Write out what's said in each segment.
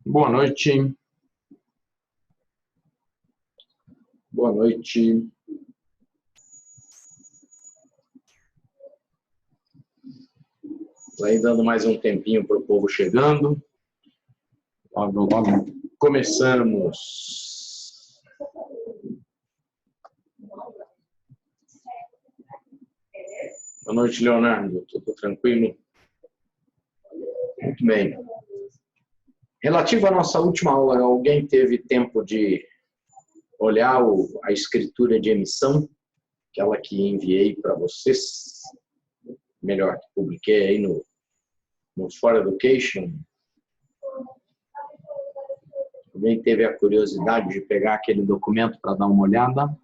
Boa noite. Boa noite. Aí dando mais um tempinho para o povo chegando. Logo começamos. Boa noite, Leonardo. Tudo tranquilo? Muito bem. Relativo à nossa última aula, alguém teve tempo de olhar a escritura de emissão, aquela que enviei para vocês? Melhor, que publiquei aí no For Education. Alguém teve a curiosidade de pegar aquele documento para dar uma olhada?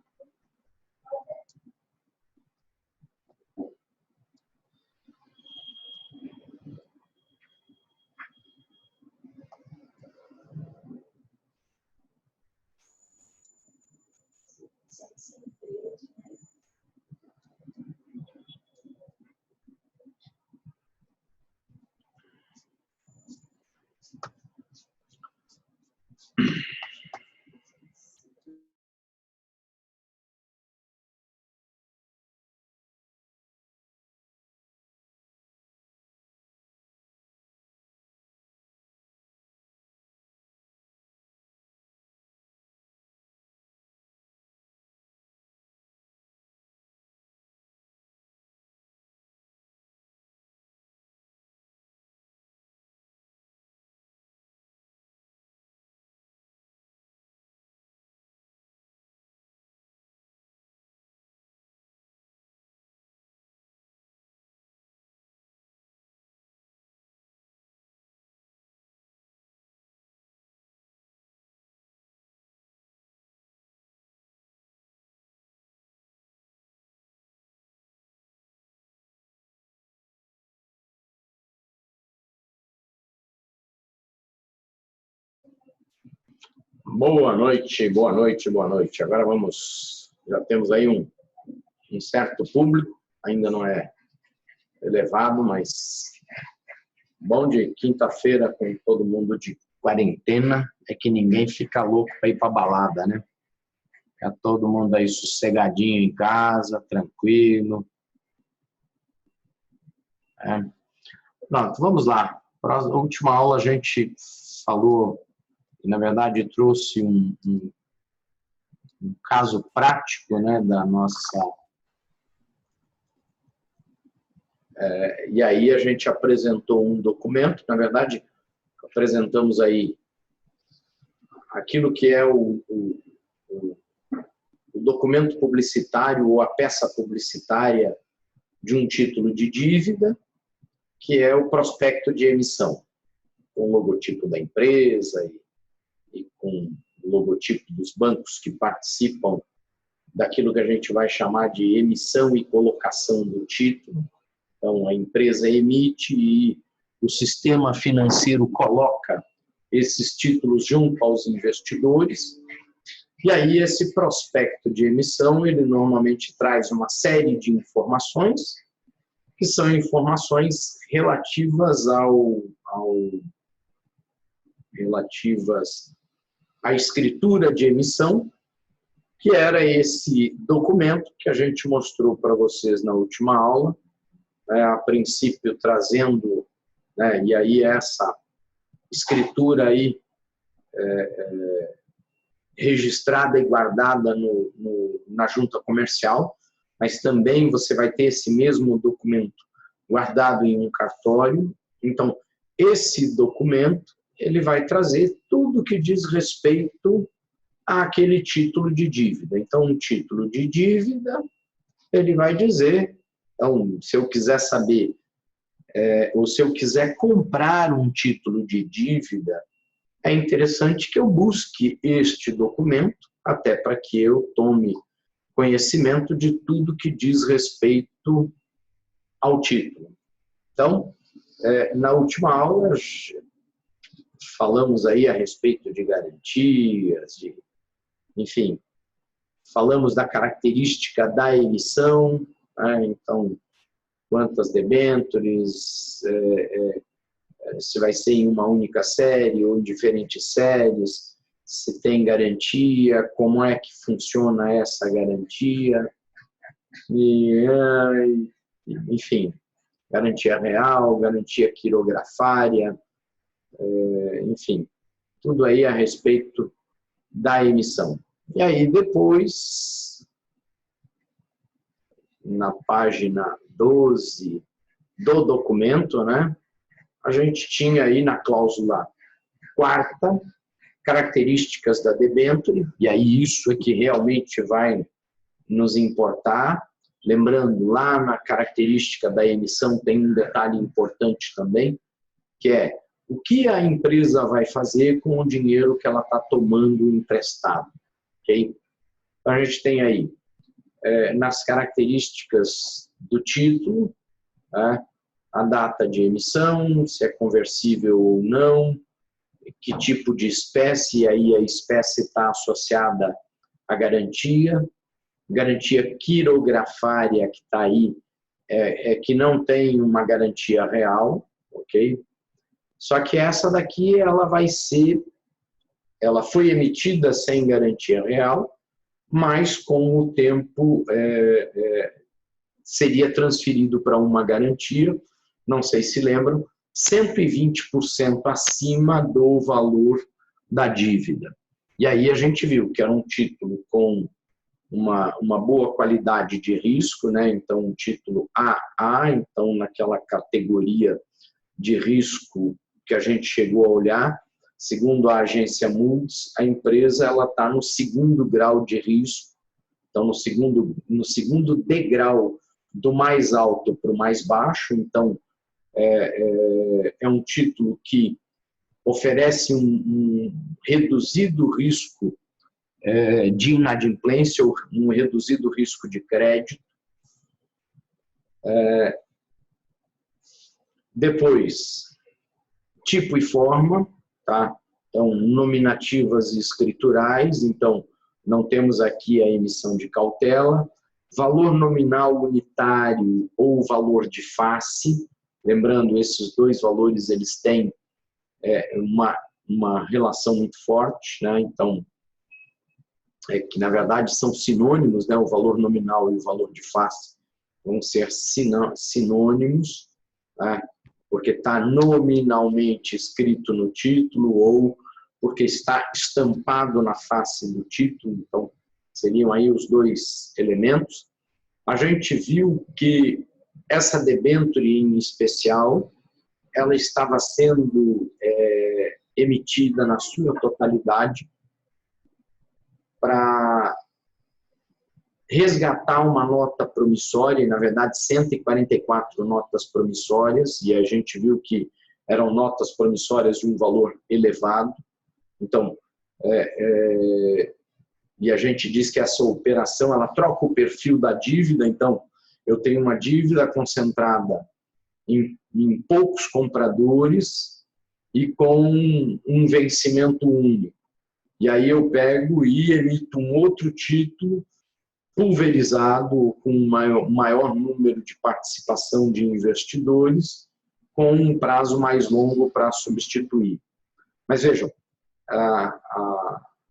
Boa noite, boa noite, boa noite. Agora já temos aí um certo público, ainda não é elevado, mas bom de quinta-feira com todo mundo de quarentena é que ninguém fica louco para ir para balada, né? Fica todo mundo aí sossegadinho em casa, tranquilo. Pronto, vamos lá. Na última aula a gente falou, e na verdade trouxe um caso prático, né, da nossa... E aí a gente apresentou um documento, na verdade apresentamos aí aquilo que é o documento publicitário ou a peça publicitária de um título de dívida, que é o prospecto de emissão, com o logotipo da empresa e com o logotipo dos bancos que participam daquilo que a gente vai chamar de emissão e colocação do título. Então, a empresa emite e o sistema financeiro coloca esses títulos junto aos investidores. E aí, esse prospecto de emissão, ele normalmente traz uma série de informações, que são informações relativas à escritura de emissão, que era esse documento que a gente mostrou para vocês na última aula, a princípio trazendo, né, e aí essa escritura aí registrada e guardada na junta comercial, mas também você vai ter esse mesmo documento guardado em um cartório. Então, esse documento ele vai trazer tudo que diz respeito àquele título de dívida. Então, um título de dívida, ele vai dizer, então, se eu quiser saber, ou se eu quiser comprar um título de dívida, é interessante que eu busque este documento, até para que eu tome conhecimento de tudo que diz respeito ao título. Então, na última aula, falamos aí a respeito de garantias, enfim, falamos da característica da emissão, né? Então, quantas debêntures, se vai ser em uma única série ou em diferentes séries, se tem garantia, como é que funciona essa garantia, enfim, garantia real, garantia quirografária, enfim, tudo aí a respeito da emissão. E aí depois, na página 12 do documento, né, a gente tinha aí na cláusula 4ª, características da debênture, e aí isso é que realmente vai nos importar. Lembrando, lá na característica da emissão tem um detalhe importante também, que é o que a empresa vai fazer com o dinheiro que ela está tomando emprestado. Okay? Então, a gente tem aí, nas características do título, a data de emissão, se é conversível ou não, que tipo de espécie, aí a espécie está associada à garantia quirografária que está aí, que não tem uma garantia real, ok? Só que essa daqui, ela foi emitida sem garantia real, mas com o tempo seria transferido para uma garantia, não sei se lembram, 120% acima do valor da dívida. E aí a gente viu que era um título com uma boa qualidade de risco, né? Então um título AA, então naquela categoria de risco que a gente chegou a olhar, segundo a agência Moody's, a empresa ela está no 2º grau de risco, então no segundo degrau do mais alto para o mais baixo, então é um título que oferece um reduzido risco de inadimplência ou um reduzido risco de crédito. Depois, tipo e forma, tá? Então, nominativas e escriturais, então não temos aqui a emissão de cautela. Valor nominal unitário ou valor de face, lembrando, esses dois valores eles têm uma relação muito forte, né? Então, que na verdade são sinônimos, né? O valor nominal e o valor de face vão ser sinônimos, né? Porque está nominalmente escrito no título ou porque está estampado na face do título, então seriam aí os dois elementos. A gente viu que essa debênture em especial, ela estava sendo emitida na sua totalidade para resgatar uma nota promissória, e na verdade 144 notas promissórias, e a gente viu que eram notas promissórias de um valor elevado. Então, e a gente diz que essa operação ela troca o perfil da dívida, então eu tenho uma dívida concentrada em poucos compradores e com um vencimento único. E aí eu pego e emito um outro título pulverizado com um maior número de participação de investidores, com um prazo mais longo para substituir. Mas vejam,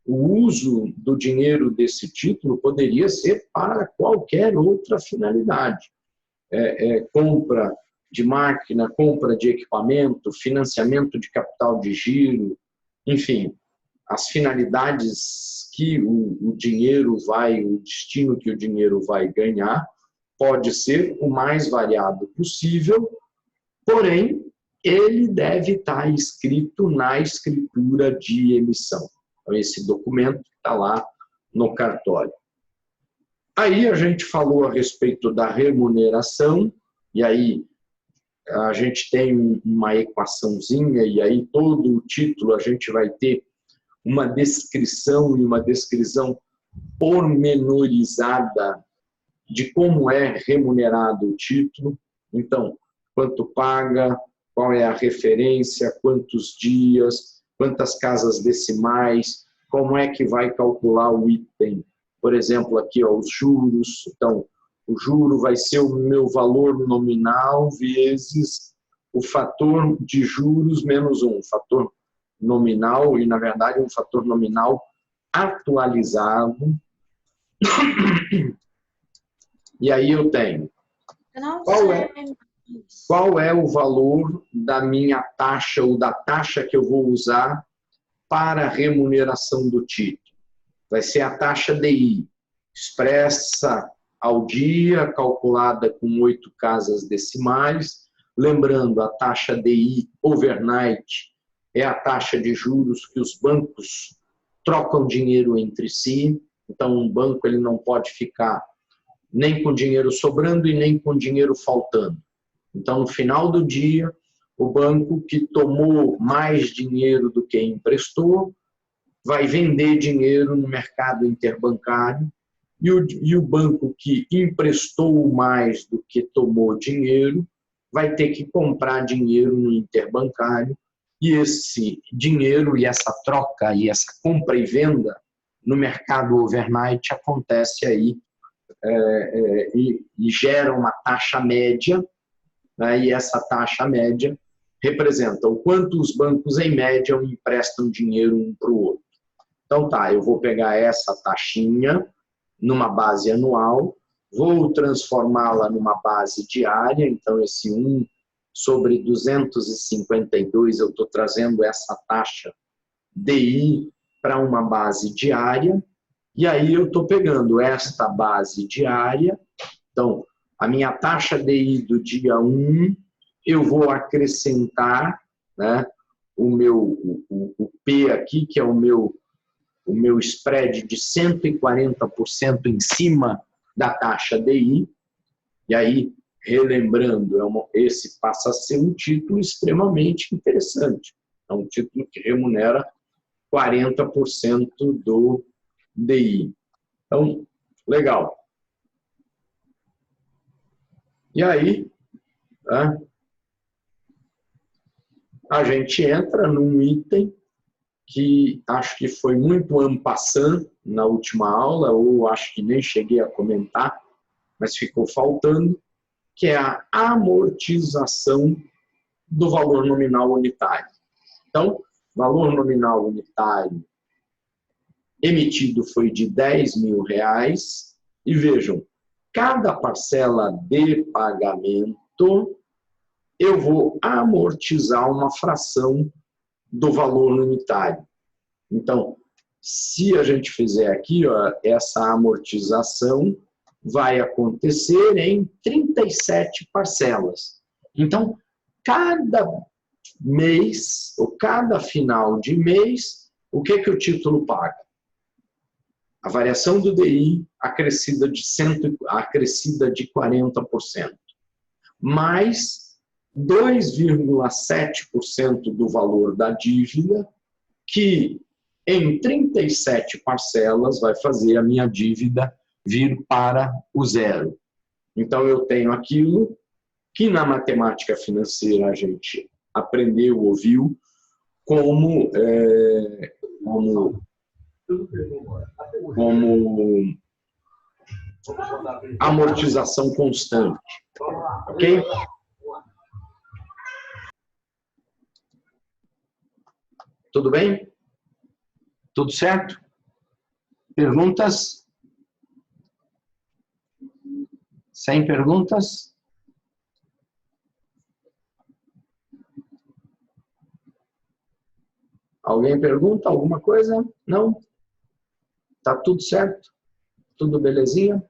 o uso do dinheiro desse título poderia ser para qualquer outra finalidade. Compra de máquina, compra de equipamento, financiamento de capital de giro, enfim, as finalidades que o dinheiro o destino que o dinheiro vai ganhar, pode ser o mais variado possível, porém, ele deve estar escrito na escritura de emissão. Então, esse documento está lá no cartório. Aí a gente falou a respeito da remuneração, e aí a gente tem uma equaçãozinha, e aí todo o título a gente vai ter uma descrição e uma descrição pormenorizada de como é remunerado o título. Então, quanto paga, qual é a referência, quantos dias, quantas casas decimais, como é que vai calcular o item. Por exemplo, aqui ó, os juros. Então, o juro vai ser o meu valor nominal vezes o fator de juros menos 1, fator nominal, e, na verdade, um fator nominal atualizado. E aí eu tenho qual é o valor da minha taxa ou da taxa que eu vou usar para a remuneração do título. Vai ser a taxa DI, expressa ao dia, calculada com 8 casas decimais. Lembrando, a taxa DI overnight é a taxa de juros que os bancos trocam dinheiro entre si. Então, um banco ele não pode ficar nem com dinheiro sobrando e nem com dinheiro faltando. Então, no final do dia, o banco que tomou mais dinheiro do que emprestou vai vender dinheiro no mercado interbancário e o banco que emprestou mais do que tomou dinheiro vai ter que comprar dinheiro no interbancário, e esse dinheiro e essa troca e essa compra e venda no mercado overnight acontece aí e gera uma taxa média, né, e essa taxa média representa o quanto os bancos, em média, emprestam dinheiro um para o outro. Então, tá, eu vou pegar essa taxinha numa base anual, vou transformá-la numa base diária, então esse 1 sobre 252, eu estou trazendo essa taxa DI para uma base diária, e aí eu estou pegando esta base diária, então a minha taxa DI do dia 1, eu vou acrescentar, né, o P aqui, que é o meu spread de 140% em cima da taxa DI, e aí, relembrando, esse passa a ser um título extremamente interessante. É um título que remunera 40% do DI. Então, legal. E aí, tá, a gente entra num item que acho que foi muito en passant na última aula, ou acho que nem cheguei a comentar, mas ficou faltando, que é a amortização do valor nominal unitário. Então, valor nominal unitário emitido foi de R$10.000, e vejam, cada parcela de pagamento eu vou amortizar uma fração do valor unitário. Então, se a gente fizer aqui, ó, essa amortização vai acontecer em 37 parcelas. Então, cada mês, ou cada final de mês, o que o título paga? A variação do DI acrescida de 40%, mais 2,7% do valor da dívida, que em 37 parcelas vai fazer a minha dívida vir para o zero. Então, eu tenho aquilo que na matemática financeira a gente aprendeu, ouviu, como amortização constante. Ok? Tudo bem? Tudo certo? Perguntas? Sem perguntas? Alguém pergunta alguma coisa? Não? Tá tudo certo? Tudo belezinha?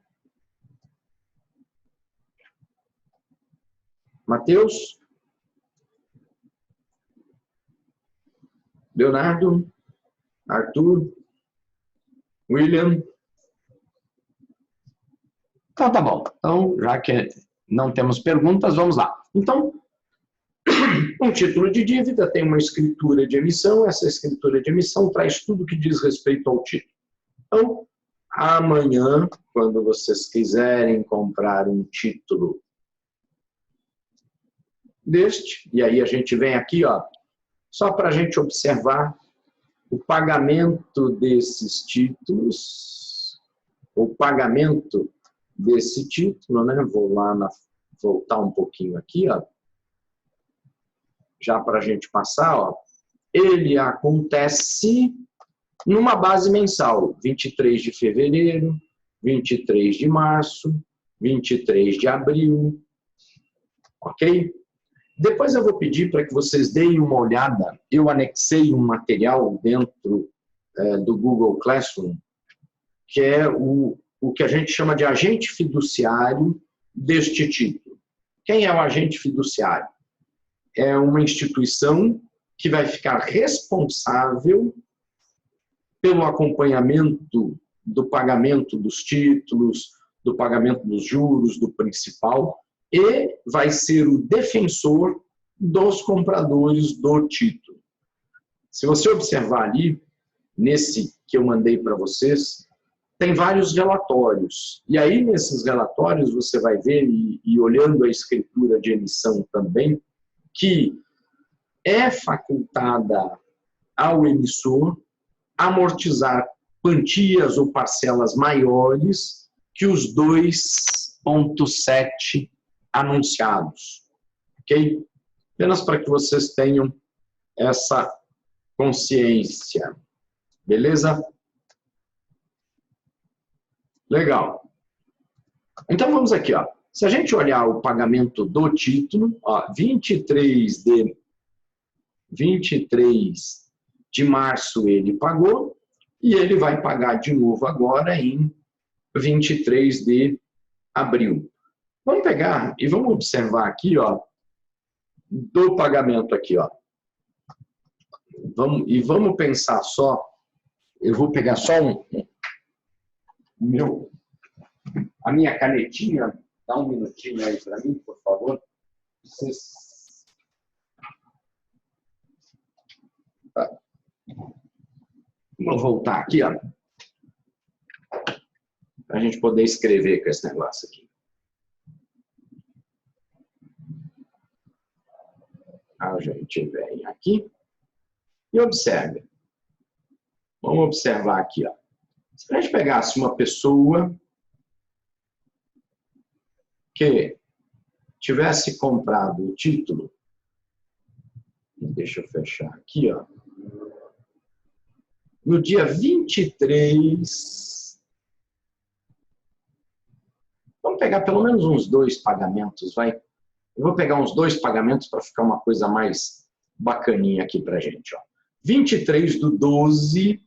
Matheus? Leonardo? Arthur? William? Então, tá bom. Então, já que não temos perguntas, vamos lá. Então, um título de dívida tem uma escritura de emissão, essa escritura de emissão traz tudo que diz respeito ao título. Então, amanhã, quando vocês quiserem comprar um título deste, e aí a gente vem aqui, ó, só para a gente observar o pagamento desses títulos, o pagamento desse título, né? Vou lá voltar um pouquinho aqui, ó. já para a gente passar, ó, ele acontece numa base mensal, 23 de fevereiro, 23 de março, 23 de abril, ok? Depois eu vou pedir para que vocês deem uma olhada, eu anexei um material dentro do Google Classroom, que é o que a gente chama de agente fiduciário deste título. Quem é o agente fiduciário? É uma instituição que vai ficar responsável pelo acompanhamento do pagamento dos títulos, do pagamento dos juros, do principal, e vai ser o defensor dos compradores do título. Se você observar ali, nesse que eu mandei para vocês, tem vários relatórios. E aí, nesses relatórios, você vai ver, e olhando a escritura de emissão também, que é facultada ao emissor amortizar quantias ou parcelas maiores que os 2,7 anunciados. Ok? Apenas para que vocês tenham essa consciência. Beleza? Legal. Então vamos aqui, ó. Se a gente olhar o pagamento do título, ó, 23 de março ele pagou e ele vai pagar de novo agora em 23 de abril. Vamos pegar e vamos observar aqui, ó, do pagamento aqui, ó. Vamos pensar só, eu vou pegar só a minha canetinha, dá um minutinho aí para mim, por favor. Tá. Vou voltar aqui, ó, para a gente poder escrever com esse negócio aqui. A gente vem aqui e observe. Vamos observar aqui, ó. Se a gente pegasse uma pessoa que tivesse comprado o título, deixa eu fechar aqui, ó, no dia 23, vamos pegar pelo menos uns 2 pagamentos, vai? Eu vou pegar uns 2 pagamentos para ficar uma coisa mais bacaninha aqui para a gente, ó. 23/12,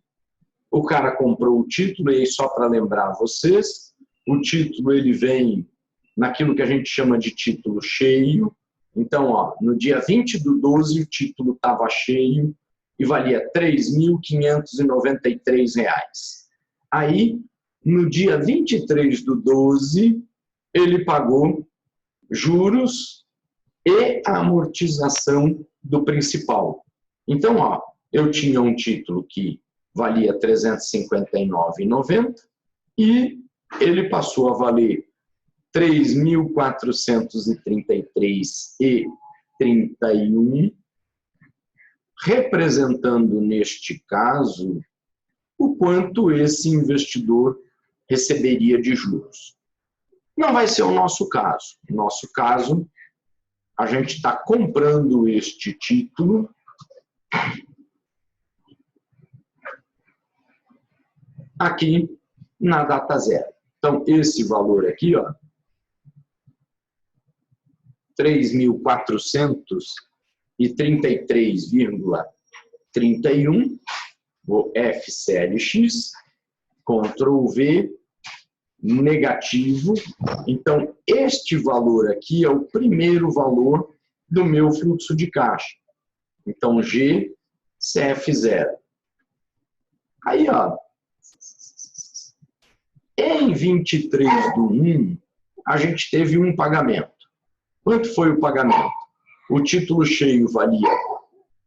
o cara comprou o título, e aí só para lembrar vocês, o título ele vem naquilo que a gente chama de título cheio. Então, ó, no dia 20/12, o título estava cheio e valia R$ 3.593. Aí, no dia 23/12, ele pagou juros e a amortização do principal. Então, ó, eu tinha um título que valia R$ 359,90 e ele passou a valer R$ 3.433,31, representando, neste caso, o quanto esse investidor receberia de juros. Não vai ser o nosso caso. No nosso caso, a gente está comprando este título aqui na data zero. Então, esse valor aqui, ó, 3.433,31, vou FCLX, Ctrl V, negativo. Então, este valor aqui é o primeiro valor do meu fluxo de caixa. Então, G, CF0. Aí, ó, em 23/1, a gente teve um pagamento. Quanto foi o pagamento? O título cheio valia R$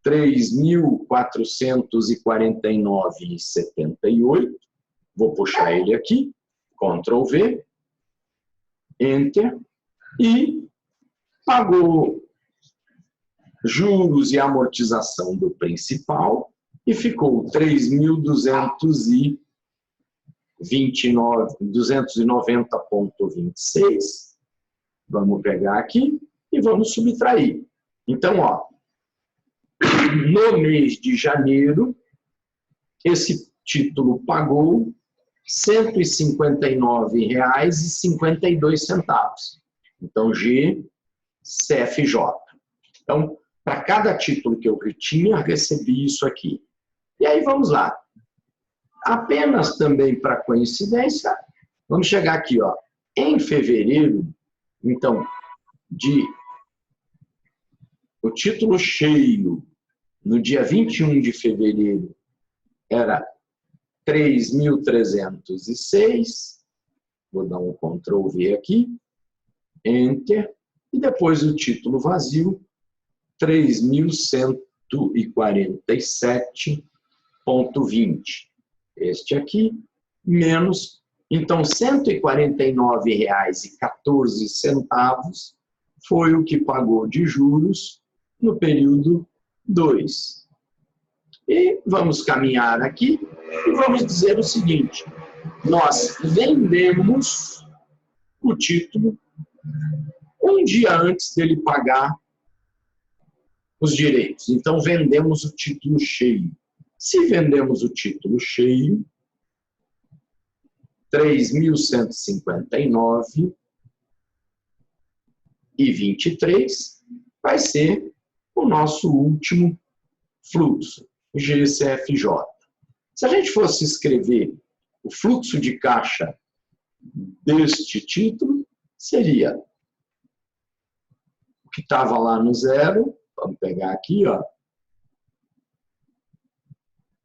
3.449,78. Vou puxar ele aqui, Ctrl V, Enter, e pagou juros e amortização do principal e ficou R$ 3.290,26. Vamos pegar aqui e vamos subtrair. Então, ó, No mês de janeiro, esse título pagou R$ 159,52. Então, GCFJ. Então, para cada título que eu tinha, recebi isso aqui. E aí, vamos lá. Apenas também para coincidência, vamos chegar aqui, ó. Em fevereiro, então, o título cheio, no dia 21 de fevereiro, era 3.306. Vou dar um Ctrl V aqui, Enter, e depois o título vazio, 3.147,20. Este aqui, menos, então, R$ 149,14 foi o que pagou de juros no período 2. E vamos caminhar aqui e vamos dizer o seguinte: nós vendemos o título um dia antes dele pagar os direitos. Então, vendemos o título cheio. Se vendemos o título cheio, 3.159,23 vai ser o nosso último fluxo, GCFJ. Se a gente fosse escrever o fluxo de caixa deste título, seria o que estava lá no zero. Vamos pegar aqui, ó.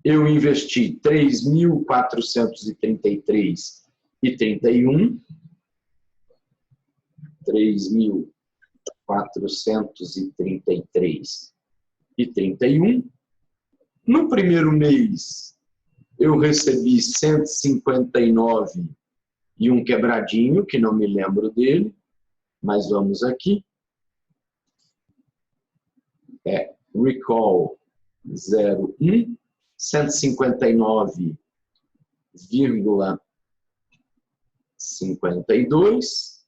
Eu investi 3.433,31. 3.433,31. No primeiro mês, eu recebi 159 e um quebradinho, que não me lembro dele, mas vamos aqui. Recall 01, 159,52.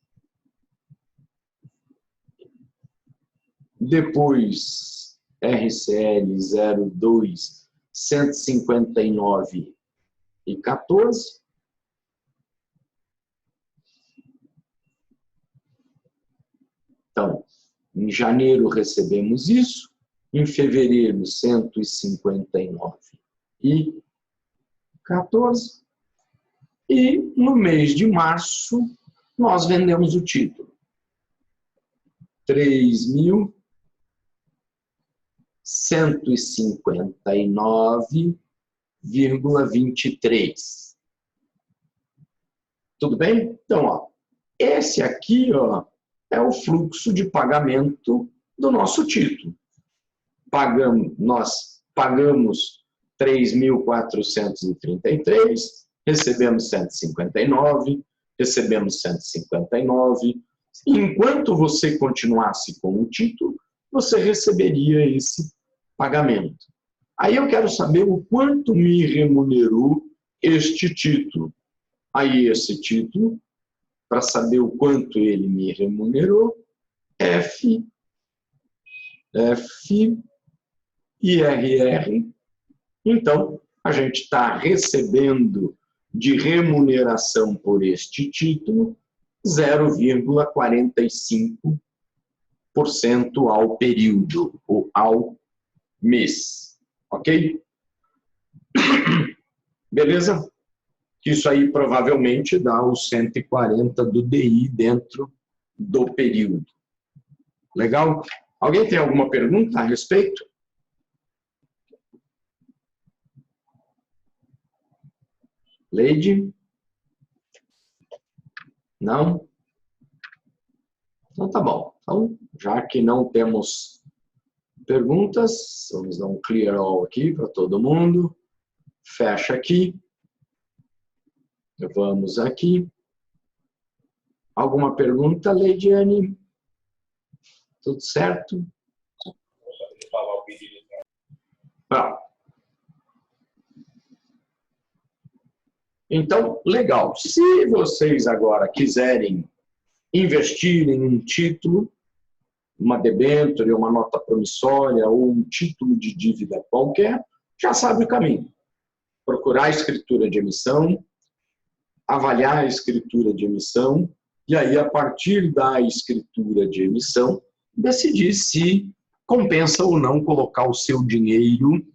Depois, RCL 02, 159,14. Então, em janeiro recebemos isso, em fevereiro 159,14. E no mês de março nós vendemos o título. 3.159,23. Tudo bem? Então, ó, esse aqui, ó, é o fluxo de pagamento do nosso título. Nós pagamos 3.433, recebemos 159, recebemos 159. Enquanto você continuasse com o título, você receberia esse pagamento. Aí eu quero saber o quanto me remunerou este título. Aí esse título, para saber o quanto ele me remunerou, IRR. Então, a gente está recebendo de remuneração por este título 0,45% ao período, ou ao mês. Ok? Beleza? Isso aí provavelmente dá os 140 do DI dentro do período. Legal? Alguém tem alguma pergunta a respeito? Leide? Não? Então tá bom. Então, já que não temos perguntas, vamos dar um clear all aqui para todo mundo. Fecha aqui. Vamos aqui. Alguma pergunta, Leidiane? Tudo certo? Pronto. Então, legal. Se vocês agora quiserem investir em um título, uma debênture, uma nota promissória ou um título de dívida qualquer, já sabe o caminho. Procurar a escritura de emissão, avaliar a escritura de emissão, e aí, a partir da escritura de emissão, decidir se compensa ou não colocar o seu dinheiro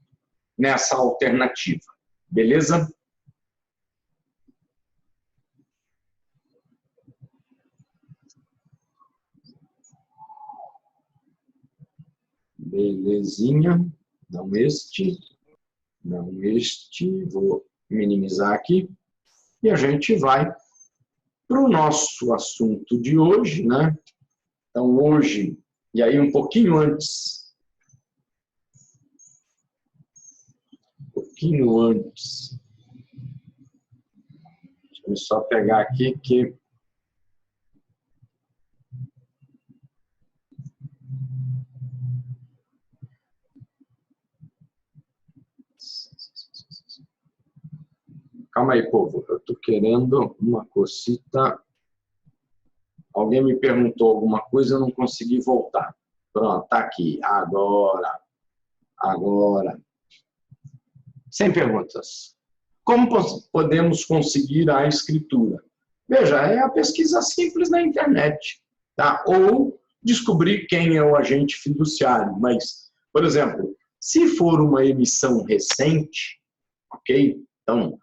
nessa alternativa. Beleza? Belezinha. Não este. Não este. Vou minimizar aqui. E a gente vai para o nosso assunto de hoje, né? Então, hoje, e aí um pouquinho antes, deixa eu só pegar aqui que calma aí, povo, eu estou querendo uma cosita. Alguém me perguntou alguma coisa, eu não consegui voltar. Pronto, está aqui. Agora. Sem perguntas. Como podemos conseguir a escritura? Veja, é a pesquisa simples na internet, tá? Ou descobrir quem é o agente fiduciário. Mas, por exemplo, se for uma emissão recente, ok? Então,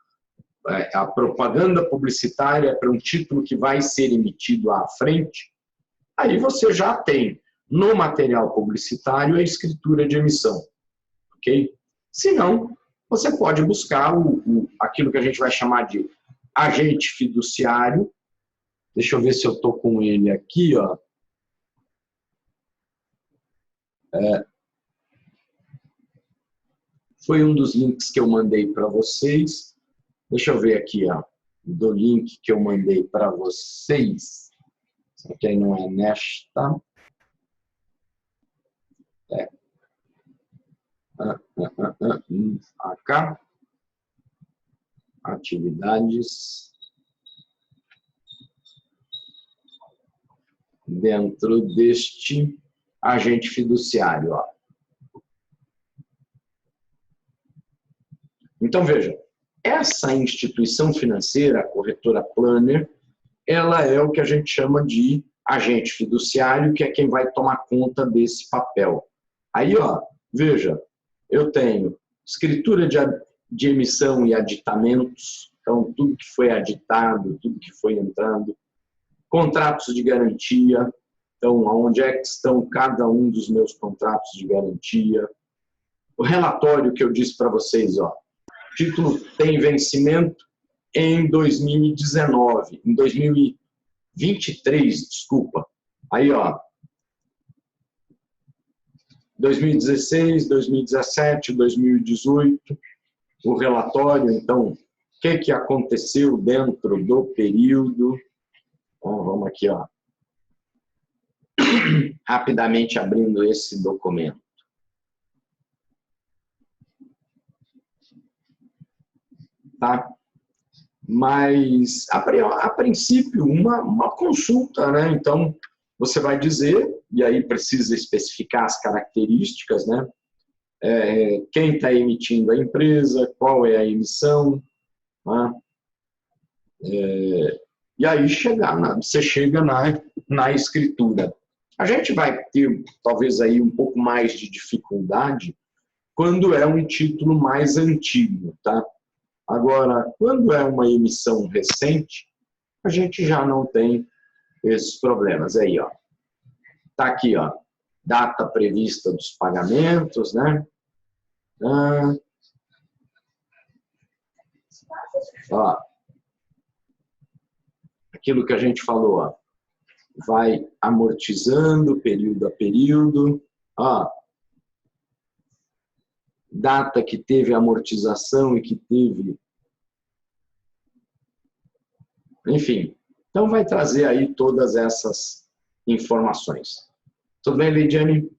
a propaganda publicitária é para um título que vai ser emitido à frente, aí você já tem no material publicitário a escritura de emissão, ok? Se não, você pode buscar aquilo que a gente vai chamar de agente fiduciário. Deixa eu ver se eu estou com ele aqui, ó. Foi um dos links que eu mandei para vocês. Deixa eu ver aqui, ó, do link que eu mandei para vocês. Isso aqui não é nesta. Acá. Atividades. Dentro deste agente fiduciário, ó. Então, veja, essa instituição financeira, a corretora Planner, ela é o que a gente chama de agente fiduciário, que é quem vai tomar conta desse papel. Aí, ó, veja, eu tenho escritura de emissão e aditamentos, então tudo que foi aditado, tudo que foi entrando, contratos de garantia, então onde é que estão cada um dos meus contratos de garantia, o relatório que eu disse para vocês, ó, o título tem vencimento em 2019, em 2023, desculpa. Aí, ó, 2016, 2017, 2018, o relatório, então, o que aconteceu dentro do período. Então, vamos aqui, ó, rapidamente abrindo esse documento. Tá? Mas, a princípio, uma consulta, né? Então, você vai dizer, e aí precisa especificar as características, né? Quem está emitindo a empresa, qual é a emissão, né? E aí você chega na escritura. A gente vai ter, talvez, aí um pouco mais de dificuldade quando é um título mais antigo, tá? Agora, quando é uma emissão recente, a gente já não tem esses problemas. Aí, ó. Tá aqui, ó. Data prevista dos pagamentos, né? Ó. Aquilo que a gente falou, ó. Vai amortizando período a período. Ó. Data que teve amortização e que teve... Enfim, então vai trazer aí todas essas informações. Tudo bem, Lidiane?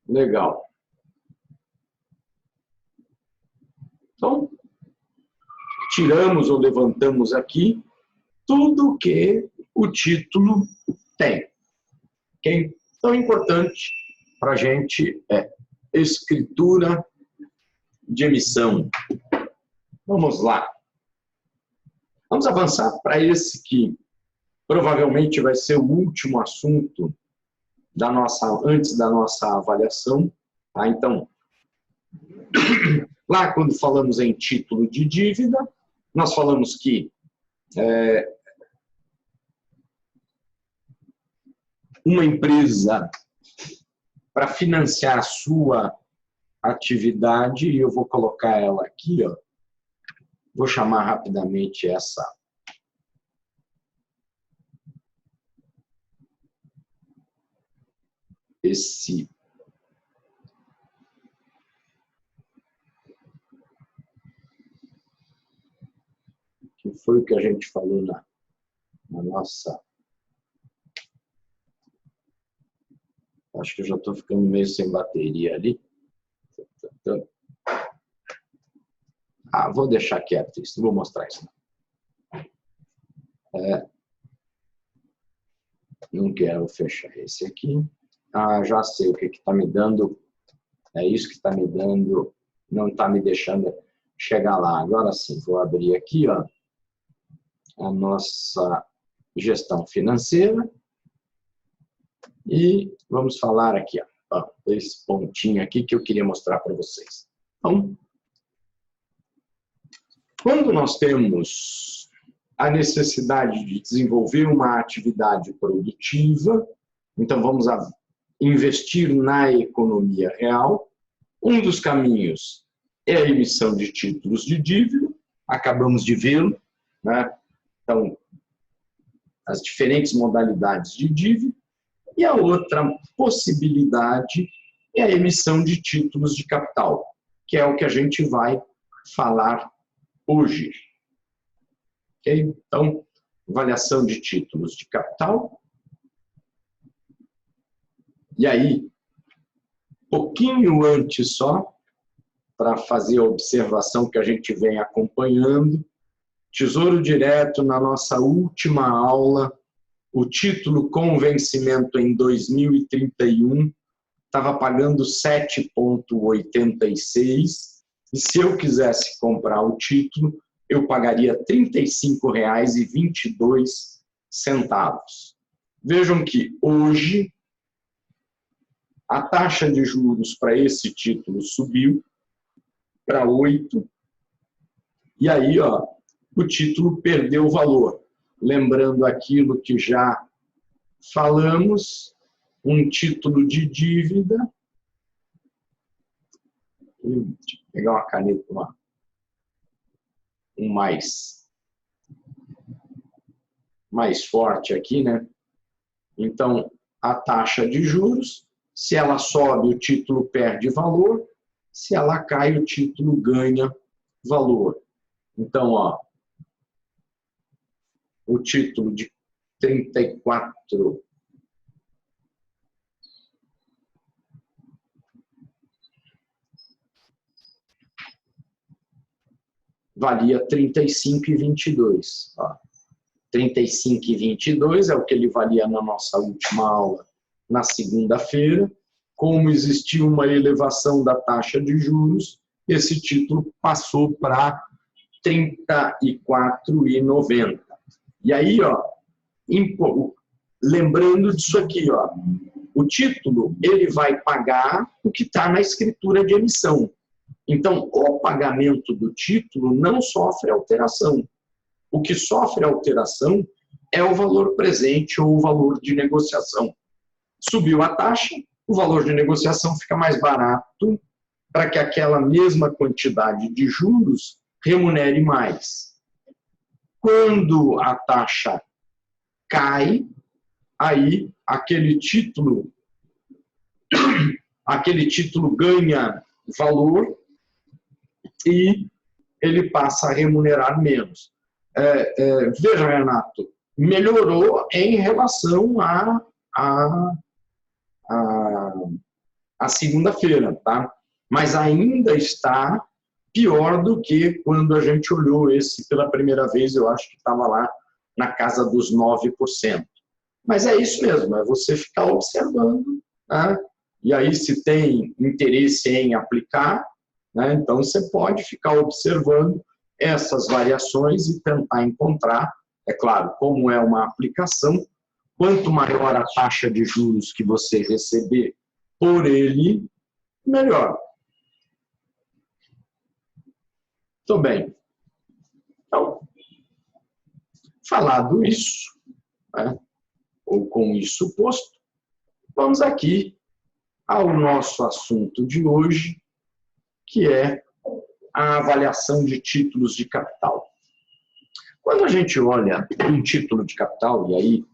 Legal. Então, tiramos ou levantamos aqui tudo que o título tem. ok? Então, importante para a gente é escritura de emissão. Vamos lá. Vamos avançar para esse que provavelmente vai ser o último assunto antes da nossa avaliação. Tá? Então, lá quando falamos em título de dívida, nós falamos que uma empresa, para financiar a sua atividade, e eu vou colocar ela aqui, ó, vou chamar rapidamente esse que foi o que a gente falou na nossa... Acho que eu já estou ficando meio sem bateria ali. Vou deixar quieto isso, não vou mostrar isso. Não quero fechar esse aqui. Já sei o que está me dando. É isso que está me dando, não está me deixando chegar lá. Agora sim, vou abrir aqui, ó, a nossa gestão financeira. E vamos falar aqui, ó, esse pontinho aqui que eu queria mostrar para vocês. Então, quando nós temos a necessidade de desenvolver uma atividade produtiva, então vamos investir na economia real, um dos caminhos é a emissão de títulos de dívida, acabamos de vê-lo, né? Então, as diferentes modalidades de dívida, e a outra possibilidade é a emissão de títulos de capital, que é o que a gente vai falar hoje. Okay? Então, avaliação de títulos de capital. E aí, pouquinho antes só, para fazer a observação que a gente vem acompanhando, Tesouro Direto, na nossa última aula, o título com vencimento em 2031 estava pagando 7,86, e se eu quisesse comprar o título, eu pagaria R$ 35,22. Vejam que hoje a taxa de juros para esse título subiu para 8, e aí, ó, o título perdeu valor. Lembrando aquilo que já falamos, um título de dívida. Deixa eu pegar uma caneta, mais forte aqui, né? Então, a taxa de juros, se ela sobe, o título perde valor, se ela cai, o título ganha valor. Então, ó, o título de 34 valia 35,22. 35,22 é o que ele valia na nossa última aula, na segunda-feira. Como existiu uma elevação da taxa de juros, esse título passou para 34,90. E aí, ó, lembrando disso aqui, ó, o título ele vai pagar o que está na escritura de emissão. Então, o pagamento do título não sofre alteração. O que sofre alteração é o valor presente ou o valor de negociação. Subiu a taxa, o valor de negociação fica mais barato para que aquela mesma quantidade de juros remunere mais. Quando a taxa cai, aí aquele título ganha valor e ele passa a remunerar menos. Veja, Renato, melhorou em relação à segunda-feira, tá? Mas ainda está pior do que quando a gente olhou esse pela primeira vez, eu acho que estava lá na casa dos 9%. Mas é isso mesmo, é você ficar observando, né? E aí, se tem interesse em aplicar, né? Então você pode ficar observando essas variações e tentar encontrar, é claro, como é uma aplicação, quanto maior a taxa de juros que você receber por ele, melhor. Muito bem. Então, falado isso, né? Ou com isso posto, vamos aqui ao nosso assunto de hoje, que é a avaliação de títulos de capital. Quando a gente olha um título de capital, e aí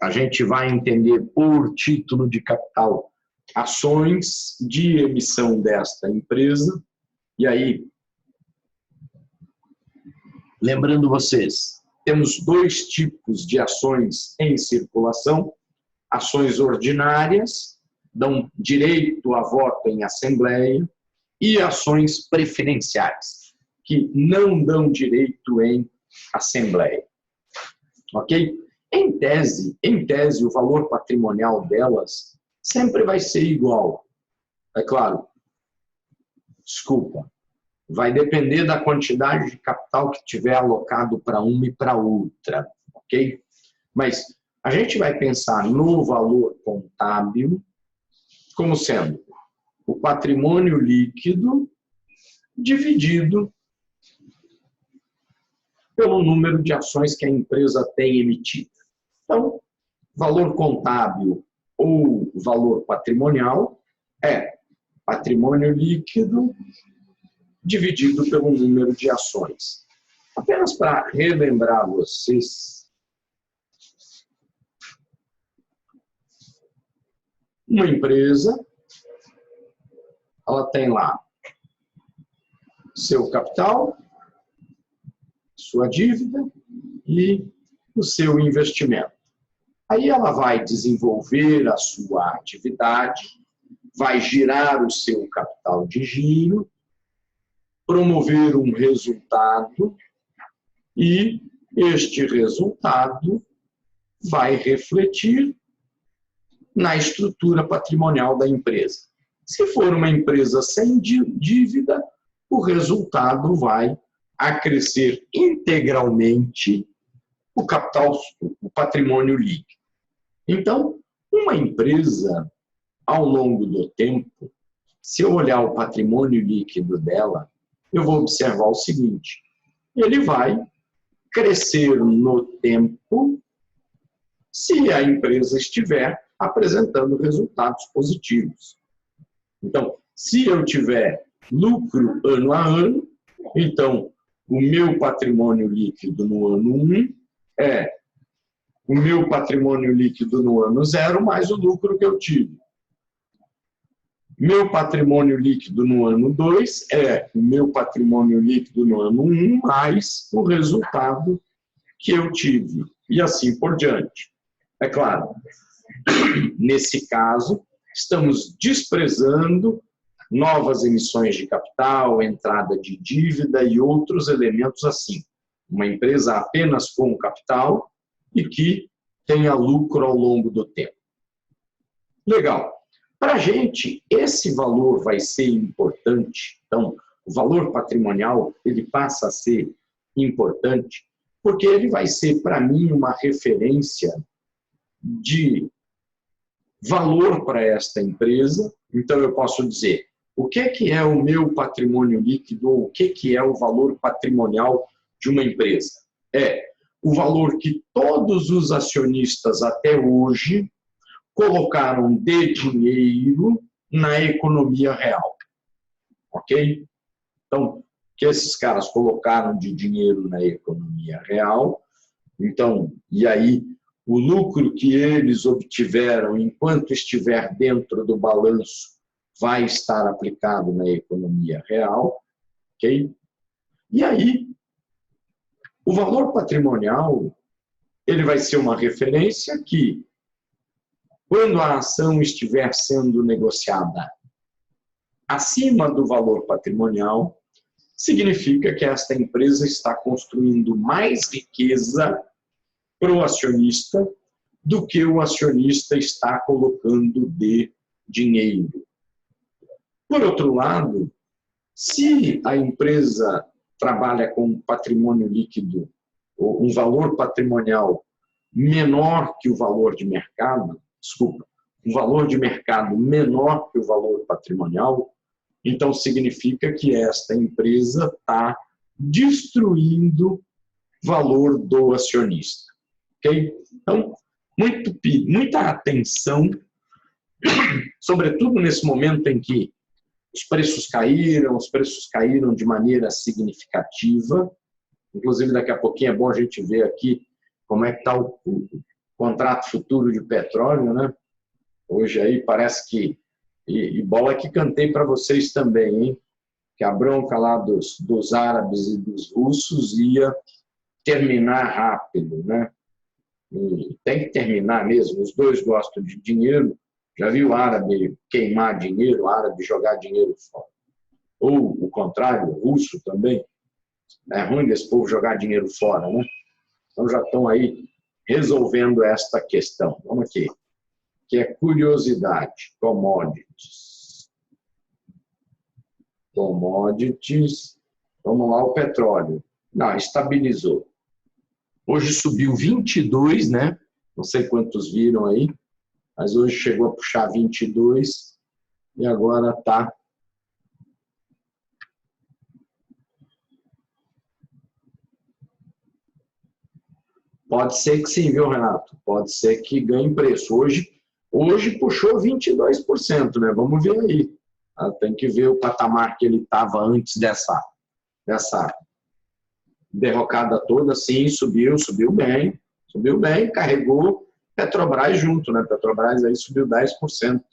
a gente vai entender por título de capital ações de emissão desta empresa, e aí, lembrando vocês, temos dois tipos de ações em circulação: ações ordinárias, dão direito a voto em assembleia, e ações preferenciais, que não dão direito em assembleia. Ok? Em tese, o valor patrimonial delas sempre vai ser igual. É claro, desculpa, vai depender da quantidade de capital que tiver alocado para uma e para outra, ok? Mas a gente vai pensar no valor contábil como sendo o patrimônio líquido dividido pelo número de ações que a empresa tem emitido. Então, valor contábil ou valor patrimonial é patrimônio líquido dividido pelo número de ações. Apenas para relembrar vocês, uma empresa, ela tem lá seu capital, sua dívida e o seu investimento. Aí ela vai desenvolver a sua atividade, vai girar o seu capital de giro, promover um resultado e este resultado vai refletir na estrutura patrimonial da empresa. Se for uma empresa sem dívida, o resultado vai acrescer integralmente o capital, o patrimônio líquido. Então, uma empresa, ao longo do tempo, se eu olhar o patrimônio líquido dela, eu vou observar o seguinte: ele vai crescer no tempo se a empresa estiver apresentando resultados positivos. Então, se eu tiver lucro ano a ano, então o meu patrimônio líquido no ano 1 é o meu patrimônio líquido no ano 0 mais o lucro que eu tive. Meu patrimônio líquido no ano 2 é o meu patrimônio líquido no ano 1 mais o resultado que eu tive. E assim por diante. É claro, nesse caso, estamos desprezando novas emissões de capital, entrada de dívida e outros elementos assim. Uma empresa apenas com capital e que tenha lucro ao longo do tempo. Legal. Para a gente, esse valor vai ser importante. Então, o valor patrimonial, ele passa a ser importante porque ele vai ser, para mim, uma referência de valor para esta empresa. Então, eu posso dizer o que é o meu patrimônio líquido ou o que é o valor patrimonial de uma empresa. É o valor que todos os acionistas até hoje colocaram de dinheiro na economia real. Ok? Então, que esses caras colocaram de dinheiro na economia real, então, e aí o lucro que eles obtiveram enquanto estiver dentro do balanço vai estar aplicado na economia real, ok? E aí, o valor patrimonial, ele vai ser uma referência que, quando a ação estiver sendo negociada acima do valor patrimonial, significa que esta empresa está construindo mais riqueza para o acionista do que o acionista está colocando de dinheiro. Por outro lado, se a empresa trabalha com patrimônio líquido, ou um valor patrimonial menor que o valor de mercado, desculpa, um valor de mercado menor que o valor patrimonial, então significa que esta empresa está destruindo valor do acionista. Okay? Então, muita atenção, sobretudo nesse momento em que os preços caíram de maneira significativa. Inclusive, daqui a pouquinho é bom a gente ver aqui como é que está o contrato futuro de petróleo, né? Hoje aí parece que... E bola que cantei para vocês também, hein? Que a bronca lá dos árabes e dos russos ia terminar rápido, né? E tem que terminar mesmo, os dois gostam de dinheiro. Já viu o árabe queimar dinheiro, o árabe jogar dinheiro fora? Ou o contrário, o russo também. É ruim desse povo jogar dinheiro fora, né? Então já estão aí resolvendo esta questão. Vamos aqui. Que é curiosidade. Commodities. Commodities. Vamos lá, o petróleo. Não, estabilizou. Hoje subiu 22, né? Não sei quantos viram aí, mas hoje chegou a puxar 22 e agora está... Pode ser que sim, viu, Renato? Pode ser que ganhe preço. Hoje puxou 22%, né? Vamos ver aí. Tem que ver o patamar que ele estava antes dessa derrocada toda. Sim, subiu bem, carregou Petrobras junto, né? Petrobras aí subiu 10%.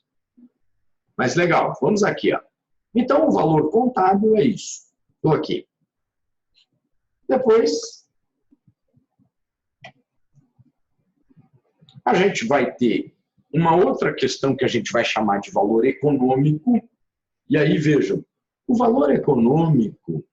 Mas legal, vamos aqui, ó. Então, o valor contábil é isso. Estou aqui. Depois, a gente vai ter uma outra questão que a gente vai chamar de valor econômico. E aí, vejam, o valor econômico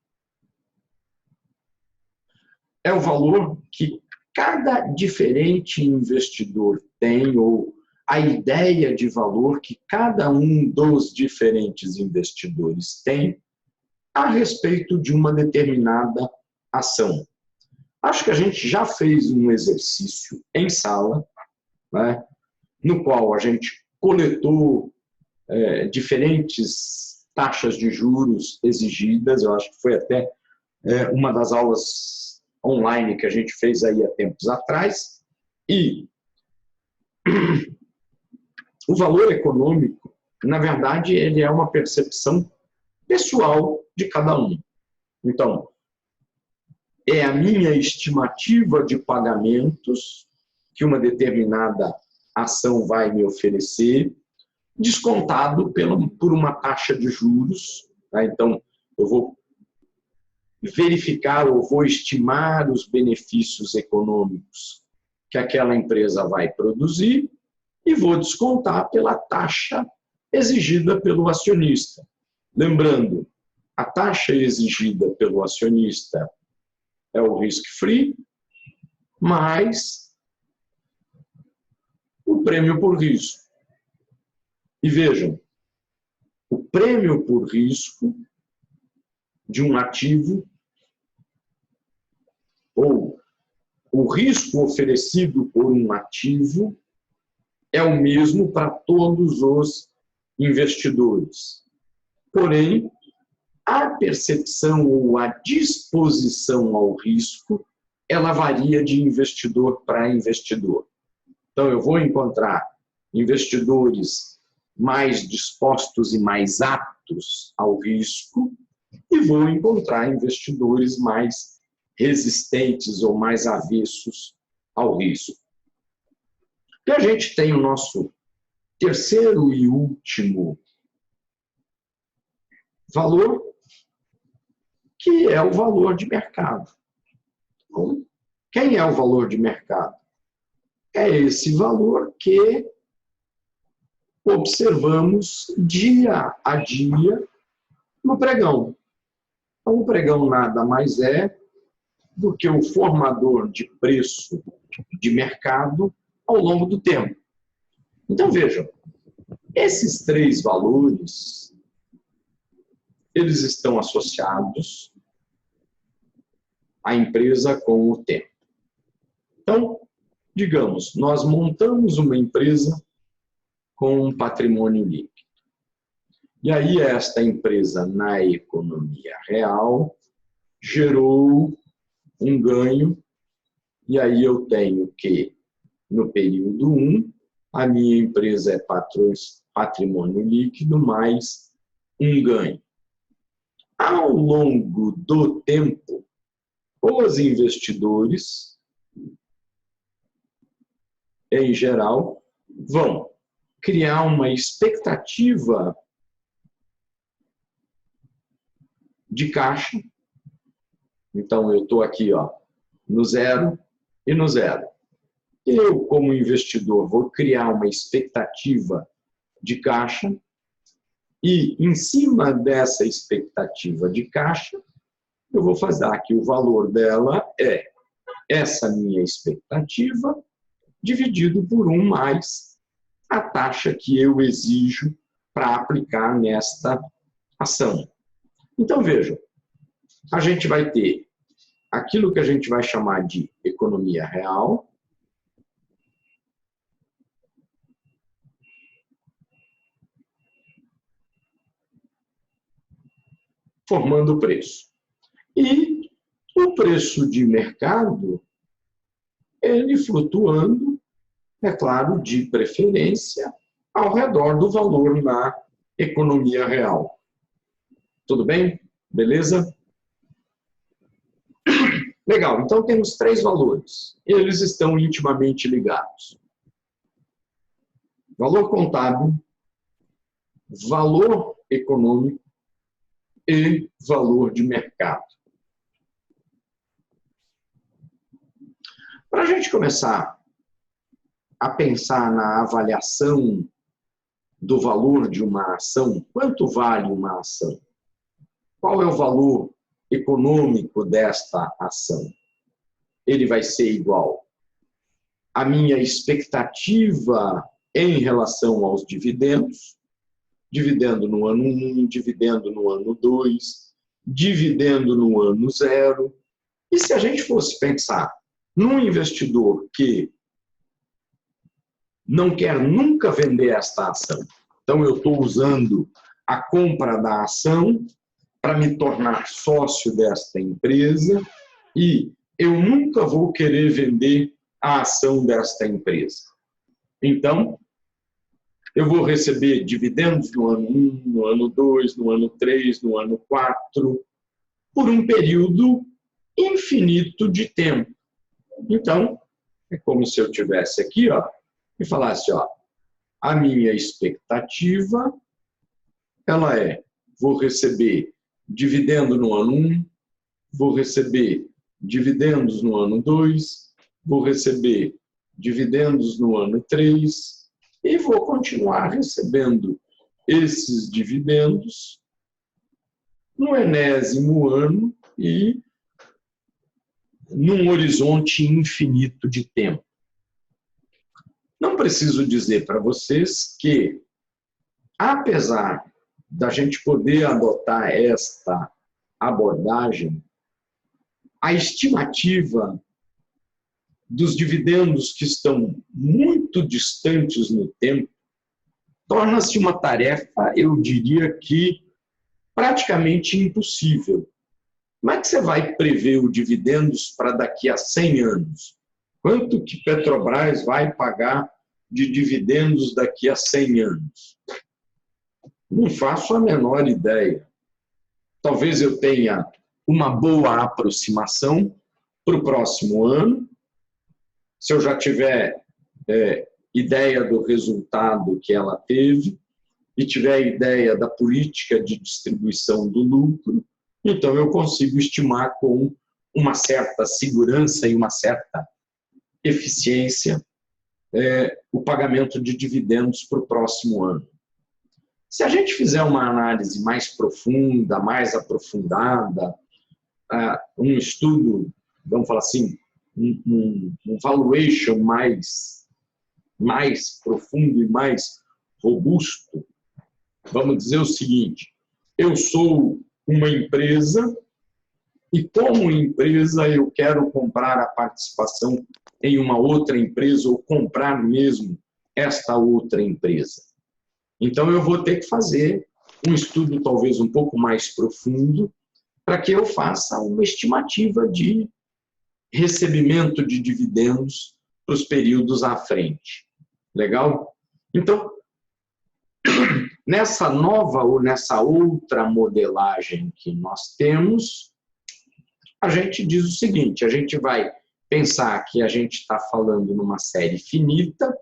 é o valor que cada diferente investidor tem, ou a ideia de valor que cada um dos diferentes investidores tem a respeito de uma determinada ação. Acho que a gente já fez um exercício em sala, né, no qual a gente coletou diferentes taxas de juros exigidas. Eu acho que foi até uma das aulas online que a gente fez aí há tempos atrás. E o valor econômico, na verdade, ele é uma percepção pessoal de cada um. Então, é a minha estimativa de pagamentos que uma determinada ação vai me oferecer, descontado por uma taxa de juros. Tá? Então, eu vou verificar ou vou estimar os benefícios econômicos que aquela empresa vai produzir e vou descontar pela taxa exigida pelo acionista. Lembrando, a taxa exigida pelo acionista é o risk-free, mais o prêmio por risco. E vejam, o prêmio por risco de um ativo, ou o risco oferecido por um ativo, é o mesmo para todos os investidores. Porém, a percepção ou a disposição ao risco, ela varia de investidor para investidor. Então, eu vou encontrar investidores mais dispostos e mais aptos ao risco e vou encontrar investidores mais resistentes ou mais avessos ao risco. E a gente tem o nosso terceiro e último valor, que é o valor de mercado. Então, quem é o valor de mercado? É esse valor que observamos dia a dia no pregão. Então, o pregão nada mais é do que o formador de preço de mercado ao longo do tempo. Então, vejam, esses três valores, eles estão associados à empresa com o tempo. Então, digamos, nós montamos uma empresa com um patrimônio líquido. E aí esta empresa, na economia real, gerou um ganho, e aí eu tenho que, no período 1, a minha empresa é patrimônio líquido mais um ganho. Ao longo do tempo, os investidores, em geral, vão criar uma expectativa de caixa. Então, eu estou aqui, ó, no zero e no zero. Eu, como investidor, vou criar uma expectativa de caixa e, em cima dessa expectativa de caixa, eu vou fazer que o valor dela é essa minha expectativa dividido por 1 mais a taxa que eu exijo para aplicar nesta ação. Então, vejam, a gente vai ter aquilo que a gente vai chamar de economia real, formando o preço. E o preço de mercado, ele flutuando, é claro, de preferência, ao redor do valor na economia real. Tudo bem? Beleza? Legal, então temos 3 valores. Eles estão intimamente ligados. Valor contábil, valor econômico e valor de mercado. Para a gente começar a pensar na avaliação do valor de uma ação, quanto vale uma ação? Qual é o valor econômico desta ação? Ele vai ser igual à minha expectativa em relação aos dividendos, dividendo no ano 1, dividendo no ano 2, dividendo no ano 0. E se a gente fosse pensar num investidor que não quer nunca vender esta ação, então eu estou usando a compra da ação para me tornar sócio desta empresa e eu nunca vou querer vender a ação desta empresa. Então, eu vou receber dividendos no ano 1, no ano 2, no ano 3, no ano 4, por um período infinito de tempo. Então, é como se eu tivesse aqui, ó, e falasse, ó, a minha expectativa, ela é, vou receber dividendo no ano 1, vou receber dividendos no ano 2, vou receber dividendos no ano 3 e vou continuar recebendo esses dividendos no enésimo ano e num horizonte infinito de tempo. Não preciso dizer para vocês que, apesar da gente poder adotar esta abordagem, a estimativa dos dividendos que estão muito distantes no tempo torna-se uma tarefa, eu diria que praticamente impossível. Como é que você vai prever os dividendos para daqui a 100 anos? Quanto que Petrobras vai pagar de dividendos daqui a 100 anos? Não faço a menor ideia. Talvez eu tenha uma boa aproximação para o próximo ano. Se eu já tiver ideia do resultado que ela teve e tiver ideia da política de distribuição do lucro, então eu consigo estimar com uma certa segurança e uma certa eficiência o pagamento de dividendos para o próximo ano. Se a gente fizer uma análise mais profunda, mais aprofundada, um estudo, vamos falar assim, um valuation mais mais profundo e mais robusto, vamos dizer o seguinte: eu sou uma empresa e, como empresa, eu quero comprar a participação em uma outra empresa ou comprar mesmo esta outra empresa. Então, eu vou ter que fazer um estudo talvez um pouco mais profundo para que eu faça uma estimativa de recebimento de dividendos para os períodos à frente. Legal? Então, nessa nova ou nessa outra modelagem que nós temos, a gente diz o seguinte: a gente vai pensar que a gente está falando numa série finita,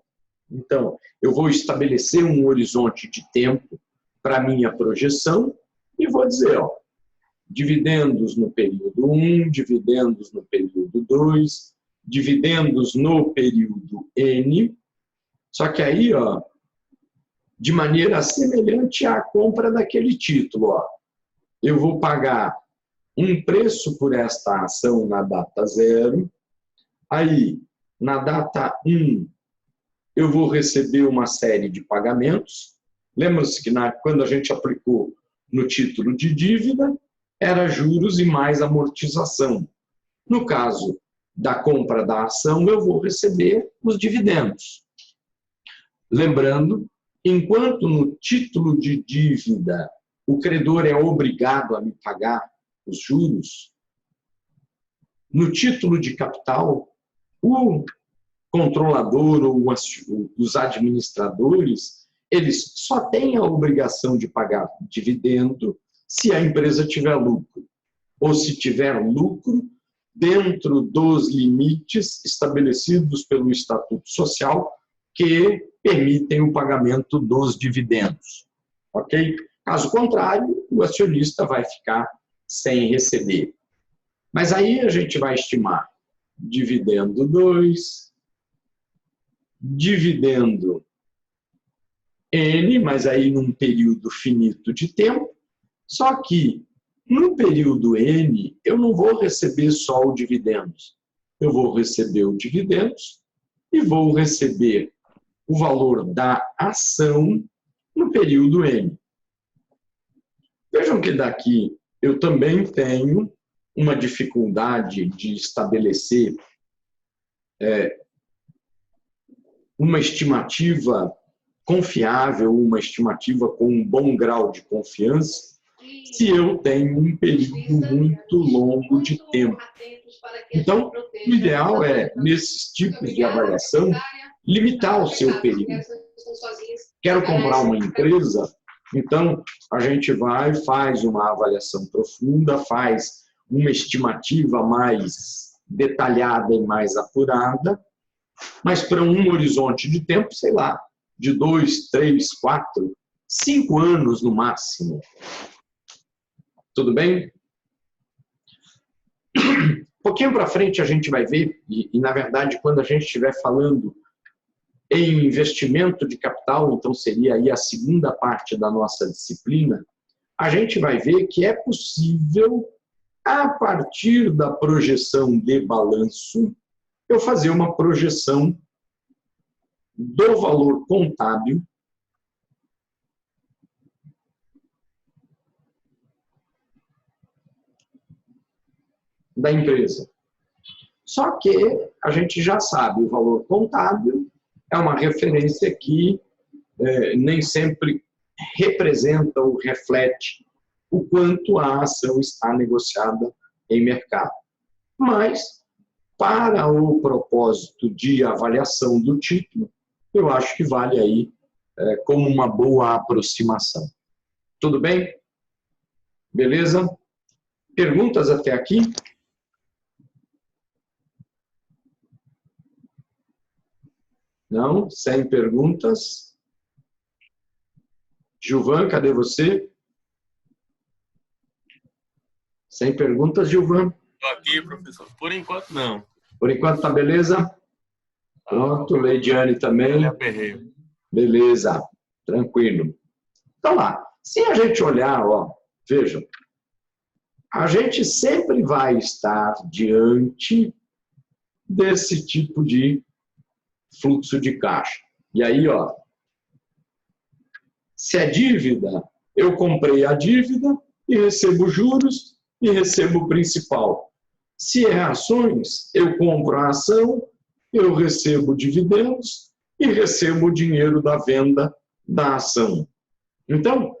então eu vou estabelecer um horizonte de tempo para a minha projeção e vou dizer, ó, dividendos no período 1, dividendos no período 2, dividendos no período N, só que aí, ó, de maneira semelhante à compra daquele título, ó, eu vou pagar um preço por esta ação na data 0, aí, na data 1, eu vou receber uma série de pagamentos. Lembra-se que quando a gente aplicou no título de dívida, era juros e mais amortização. No caso da compra da ação, eu vou receber os dividendos. Lembrando, enquanto no título de dívida o credor é obrigado a me pagar os juros, no título de capital, o controlador ou os administradores, eles só têm a obrigação de pagar dividendo se a empresa tiver lucro, ou se tiver lucro dentro dos limites estabelecidos pelo Estatuto Social que permitem o pagamento dos dividendos. Ok? Caso contrário, o acionista vai ficar sem receber. Mas aí a gente vai estimar dividendo 2, dividendo N, mas aí num período finito de tempo, só que no período N eu não vou receber só o dividendos. Eu vou receber o dividendos e vou receber o valor da ação no período N. Vejam que daqui eu também tenho uma dificuldade de estabelecer uma estimativa confiável, uma estimativa com um bom grau de confiança, se eu tenho um período muito longo de tempo. Então, o ideal é, nesses tipos de avaliação, limitar o seu período. Quero comprar uma empresa, então a gente vai, faz uma avaliação profunda, faz uma estimativa mais detalhada e mais apurada, mas para um horizonte de tempo, sei lá, de 2, 3, 4, 5 anos no máximo. Tudo bem? Um pouquinho para frente a gente vai ver, e na verdade quando a gente estiver falando em investimento de capital, então seria aí a segunda parte da nossa disciplina, a gente vai ver que é possível, a partir da projeção de balanço, eu fazer uma projeção do valor contábil da empresa. Só que a gente já sabe, o valor contábil é uma referência que nem sempre representa ou reflete o quanto a ação está negociada em mercado. Mas, para o propósito de avaliação do título, eu acho que vale aí como uma boa aproximação. Tudo bem? Beleza? Perguntas até aqui? Não? Sem perguntas? Gilvan, cadê você? Sem perguntas, Gilvan? Estou aqui, professor. Por enquanto, não. Por enquanto, tá beleza? Pronto, Leidiane também. Beleza, tranquilo. Então lá, se a gente olhar, ó, vejam, a gente sempre vai estar diante desse tipo de fluxo de caixa. E aí, ó, se é dívida, eu comprei a dívida e recebo juros e recebo o principal. Se é ações, eu compro a ação, eu recebo dividendos e recebo o dinheiro da venda da ação. Então,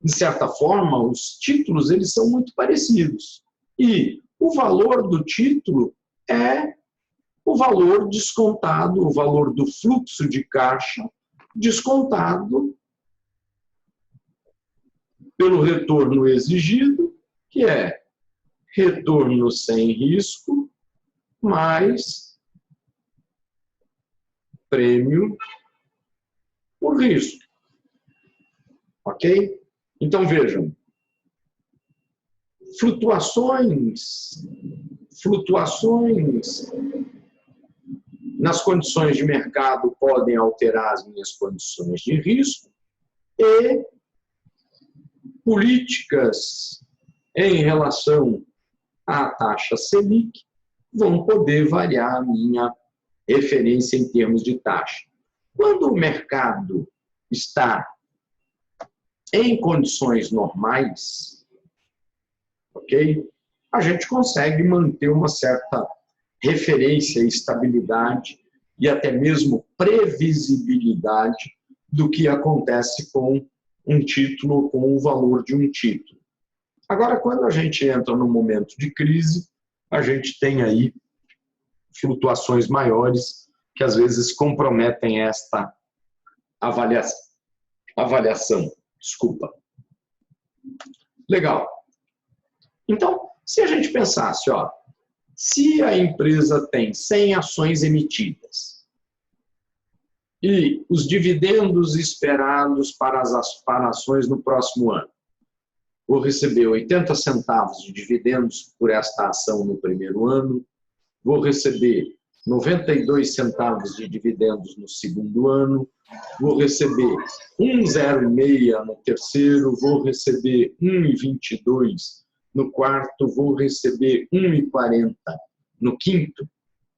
de certa forma, os títulos eles são muito parecidos. E o valor do título é o valor descontado, o valor do fluxo de caixa descontado pelo retorno exigido, que é retorno sem risco mais prêmio por risco. Ok? Então, vejam, flutuações nas condições de mercado podem alterar as minhas condições de risco e políticas em relação à taxa Selic vão poder variar a minha referência em termos de taxa. Quando o mercado está em condições normais, ok? A gente consegue manter uma certa referência, estabilidade e até mesmo previsibilidade do que acontece com um título, com o valor de um título. Agora, quando a gente entra num momento de crise, a gente tem aí flutuações maiores que às vezes comprometem esta avaliação. Desculpa. Legal. Então, se a gente pensasse, ó, se a empresa tem 100 ações emitidas e os dividendos esperados para as ações no próximo ano, vou receber 80 centavos de dividendos por esta ação no primeiro ano, vou receber 92 centavos de dividendos no segundo ano, vou receber 1,06 no terceiro, vou receber 1,22 no quarto, vou receber 1,40 no quinto.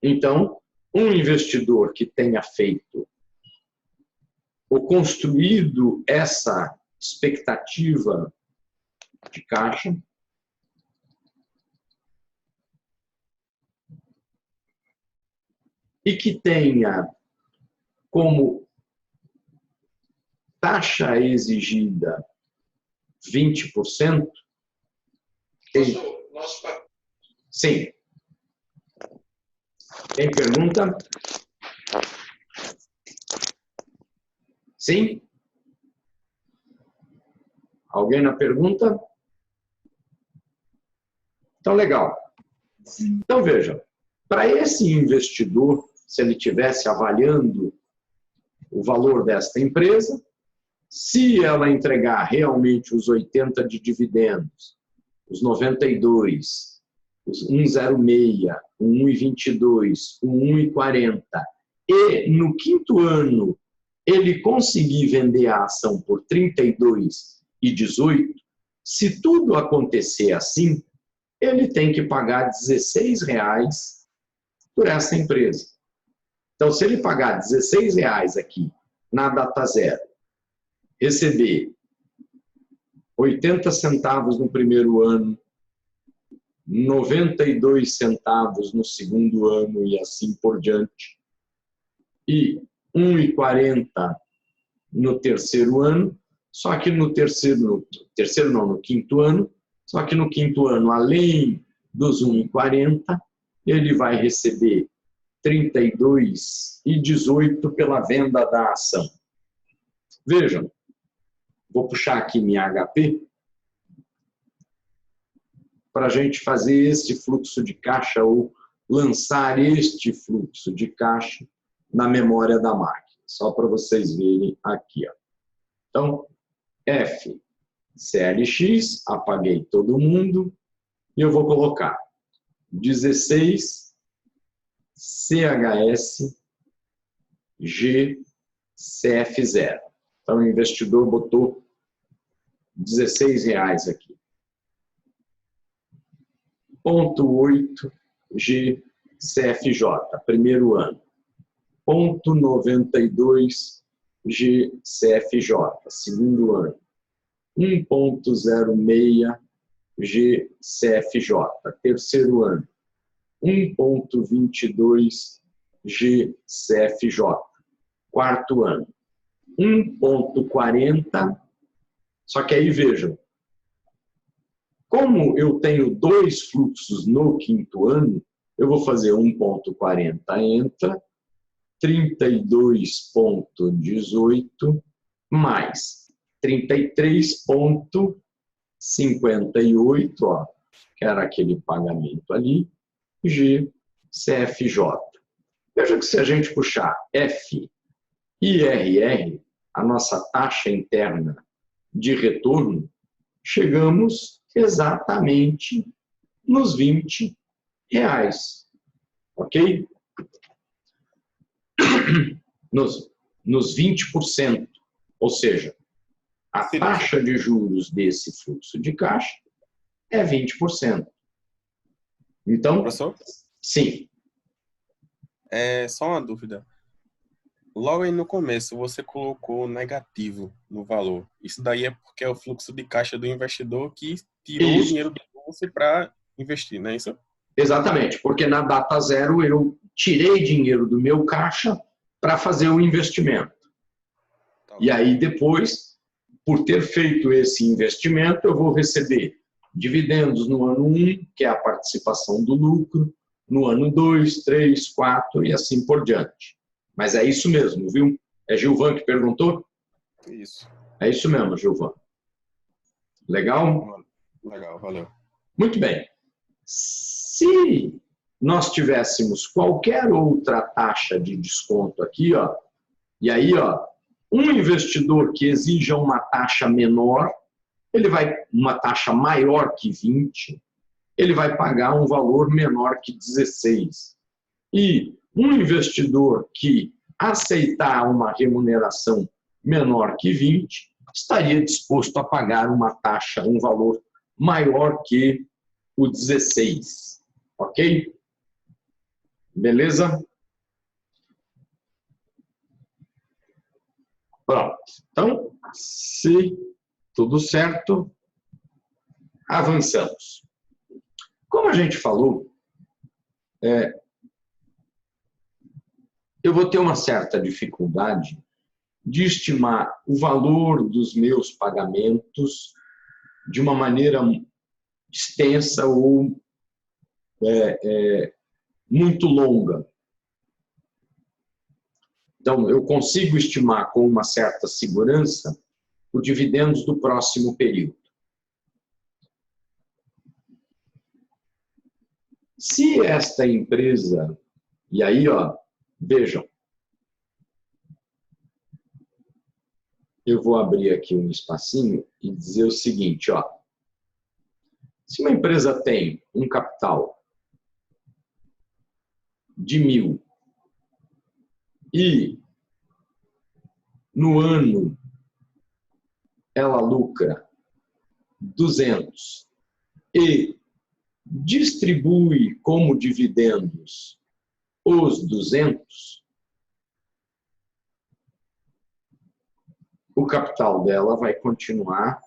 Então, um investidor que tenha feito ou construído essa expectativa de caixa, e que tenha como taxa exigida 20%. Sim. Tem pergunta? Sim? Alguém na pergunta? Então, legal. Então, veja, para esse investidor, se ele estivesse avaliando o valor desta empresa, se ela entregar realmente os 80 de dividendos, os 92, os 1,06, o 1,22, o 1,40, e no quinto ano ele conseguir vender a ação por 32,18, se tudo acontecer assim, ele tem que pagar R$16 por essa empresa. Então, se ele pagar R$16 aqui, na data zero, receber 80 centavos no primeiro ano, 92 centavos no segundo ano e assim por diante, e 1,40 no terceiro ano, só que no quinto ano, só que no quinto ano, além dos 1,40, ele vai receber 32,18 pela venda da ação. Vejam, vou puxar aqui minha HP para a gente fazer este fluxo de caixa ou lançar este fluxo de caixa na memória da máquina. Só para vocês verem aqui. Ó. Então, F, CLX, apaguei todo mundo e eu vou colocar 16 CHS G CF0. Então, o investidor botou R$16 aqui. 0,8 G CFJ, primeiro ano. 1,92 GCFJ, segundo ano. 1,06 GCFJ, terceiro ano. 1,22 GCFJ, quarto ano. 1,40, só que aí vejam, como eu tenho 2 fluxos no quinto ano, eu vou fazer 1,40 entra, 32,18 mais 33,58, ó, que era aquele pagamento ali, GCFJ. Veja que se a gente puxar F e IRR, a nossa taxa interna de retorno, chegamos exatamente nos R$20, ok? Nos 20%, ou seja, a taxa de juros desse fluxo de caixa é 20%. Então, Professor? sim. Só uma dúvida. Logo aí no começo, você colocou negativo no valor. Isso daí é porque é o fluxo de caixa do investidor que tirou o dinheiro do bolso para investir, não é isso? Exatamente, porque na data zero eu tirei dinheiro do meu caixa para fazer o investimento. E aí depois, por ter feito esse investimento, eu vou receber dividendos no ano 1, que é a participação do lucro, no ano 2, 3, 4 e assim por diante. Mas é isso mesmo, viu? É Gilvan que perguntou? Isso. É isso mesmo, Gilvan. Legal? Legal, valeu. Muito bem. Se nós tivéssemos qualquer outra taxa de desconto aqui, ó, e aí, ó, um investidor que exija uma taxa menor, ele vai uma taxa maior que 20, ele vai pagar um valor menor que 16. E um investidor que aceitar uma remuneração menor que 20, estaria disposto a pagar uma taxa, um valor maior que o 16. Ok? Beleza? Pronto. Então, se tudo certo, avançamos. Como a gente falou, eu vou ter uma certa dificuldade de estimar o valor dos meus pagamentos de uma maneira extensa ou muito longa. Então, eu consigo estimar com uma certa segurança os dividendos do próximo período. Se esta empresa, e aí, ó, vejam, eu vou abrir aqui um espacinho e dizer o seguinte, ó, se uma empresa tem um capital de 1.000 e no ano ela lucra 200 e distribui como dividendos os 200, o capital dela vai continuar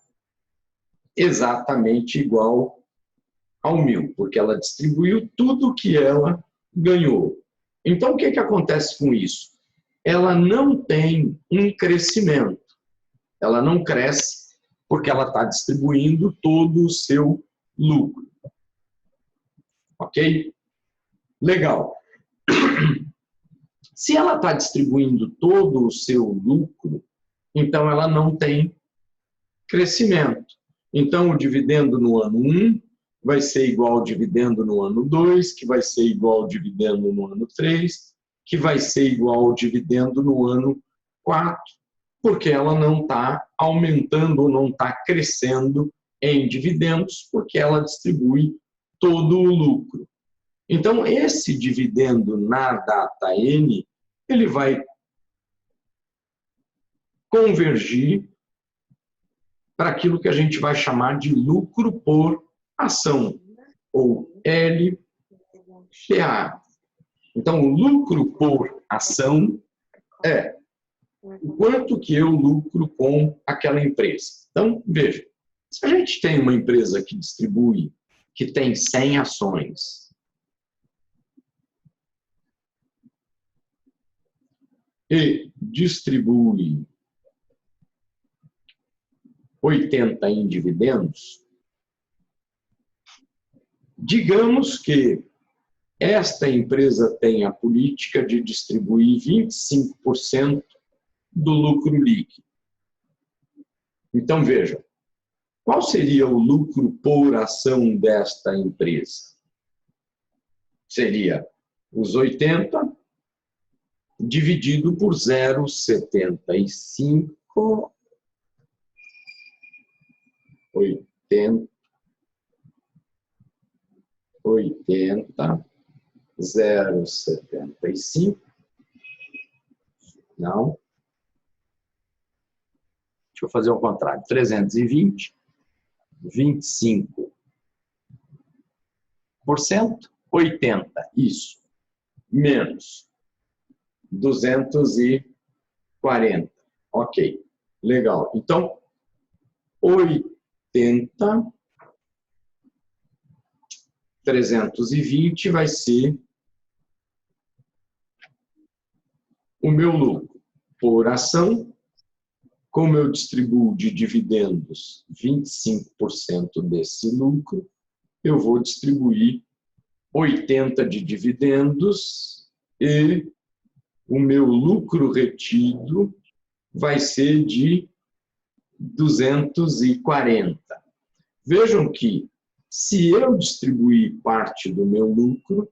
exatamente igual ao 1.000, porque ela distribuiu tudo que ela ganhou. Então, o que acontece com isso? Ela não tem um crescimento. Ela não cresce porque ela está distribuindo todo o seu lucro. Ok? Legal. Se ela está distribuindo todo o seu lucro, então ela não tem crescimento. Então, o dividendo no ano 1 vai ser igual ao dividendo no ano 2, que vai ser igual ao dividendo no ano 3, que vai ser igual ao dividendo no ano 4, porque ela não está aumentando ou não está crescendo em dividendos, porque ela distribui todo o lucro. Então, esse dividendo na data N, ele vai convergir para aquilo que a gente vai chamar de lucro por ação, ou LPA. Então, o lucro por ação é o quanto que eu lucro com aquela empresa. Então, veja, se a gente tem uma empresa que distribui, que tem 100 ações, e distribui 80 em dividendos, digamos que esta empresa tem a política de distribuir 25% do lucro líquido. Então, veja, qual seria o lucro por ação desta empresa? Seria os 80 dividido por 0,75, 80, 0,75, não, deixa eu fazer o contrário, 320, 25%, 80, isso, menos 240, ok, legal, então, 80, 320 vai ser o meu lucro por ação. Como eu distribuo de dividendos 25% desse lucro, eu vou distribuir 80 de dividendos e o meu lucro retido vai ser de 240. Vejam que, se eu distribuir parte do meu lucro,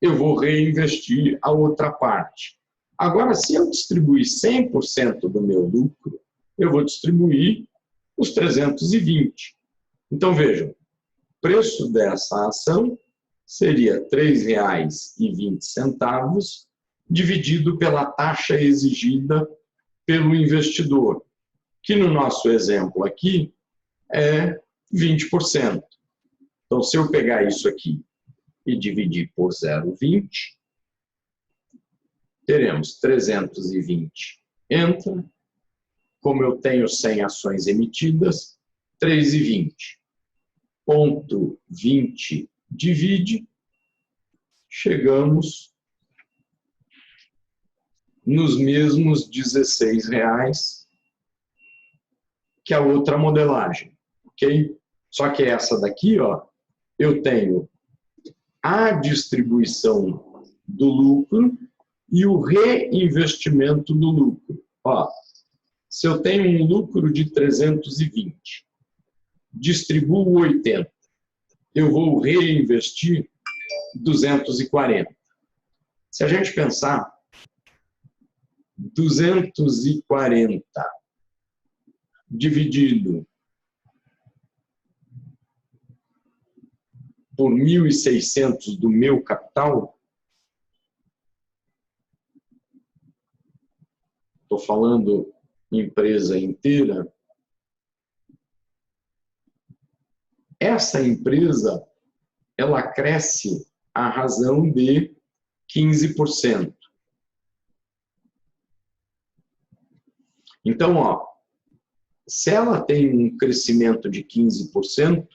eu vou reinvestir a outra parte. Agora, se eu distribuir 100% do meu lucro, eu vou distribuir os 320. Então, vejam, o preço dessa ação seria R$ 3,20, dividido pela taxa exigida pelo investidor, que no nosso exemplo aqui é 20%. Então, se eu pegar isso aqui e dividir por 0,20, teremos 320 entra, como eu tenho 100 ações emitidas, 3,20. Ponto 20 divide, chegamos nos mesmos R$16 que a outra modelagem, ok? Só que essa daqui, ó, eu tenho a distribuição do lucro e o reinvestimento do lucro. Ó, se eu tenho um lucro de 320, distribuo 80, eu vou reinvestir 240. Se a gente pensar, 240 dividido por 1.600 do meu capital, estou falando empresa inteira, essa empresa ela cresce à razão de 15%. Então, ó, se ela tem um crescimento de 15%,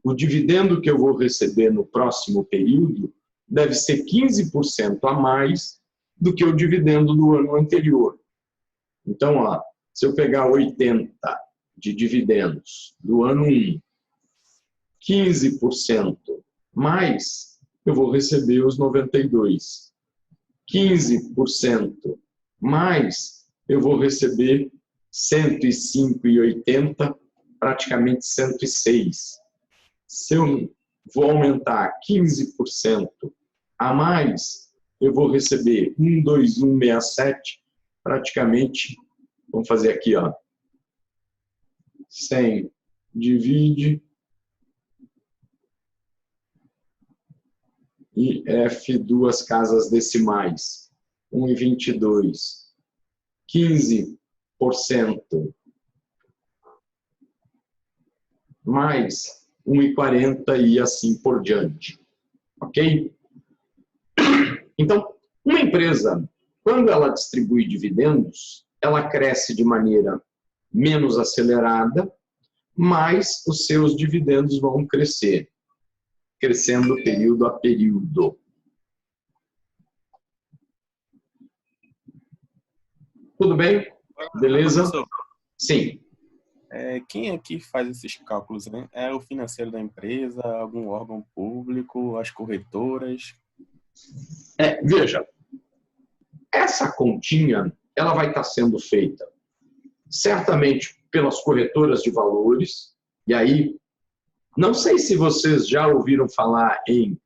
o dividendo que eu vou receber no próximo período deve ser 15% a mais do que o dividendo do ano anterior. Então, ó, se eu pegar 80 de dividendos do ano 1, 15% mais, eu vou receber os 92. 15% mais, eu vou receber 105,80, praticamente 106. Se eu vou aumentar 15% a mais, eu vou receber 12167, praticamente, vamos fazer aqui, ó, 100 divide e F duas casas decimais, 1,22, 15% mais 1,40 e assim por diante. Ok? Então, uma empresa, quando ela distribui dividendos, ela cresce de maneira menos acelerada, mas os seus dividendos vão crescer, crescendo período a período. Tudo bem? Beleza? Professor, Sim. quem é que faz esses cálculos, né? É o financeiro da empresa, algum órgão público, as corretoras? Veja, essa continha ela vai estar sendo feita certamente pelas corretoras de valores, e aí, não sei se vocês já ouviram falar em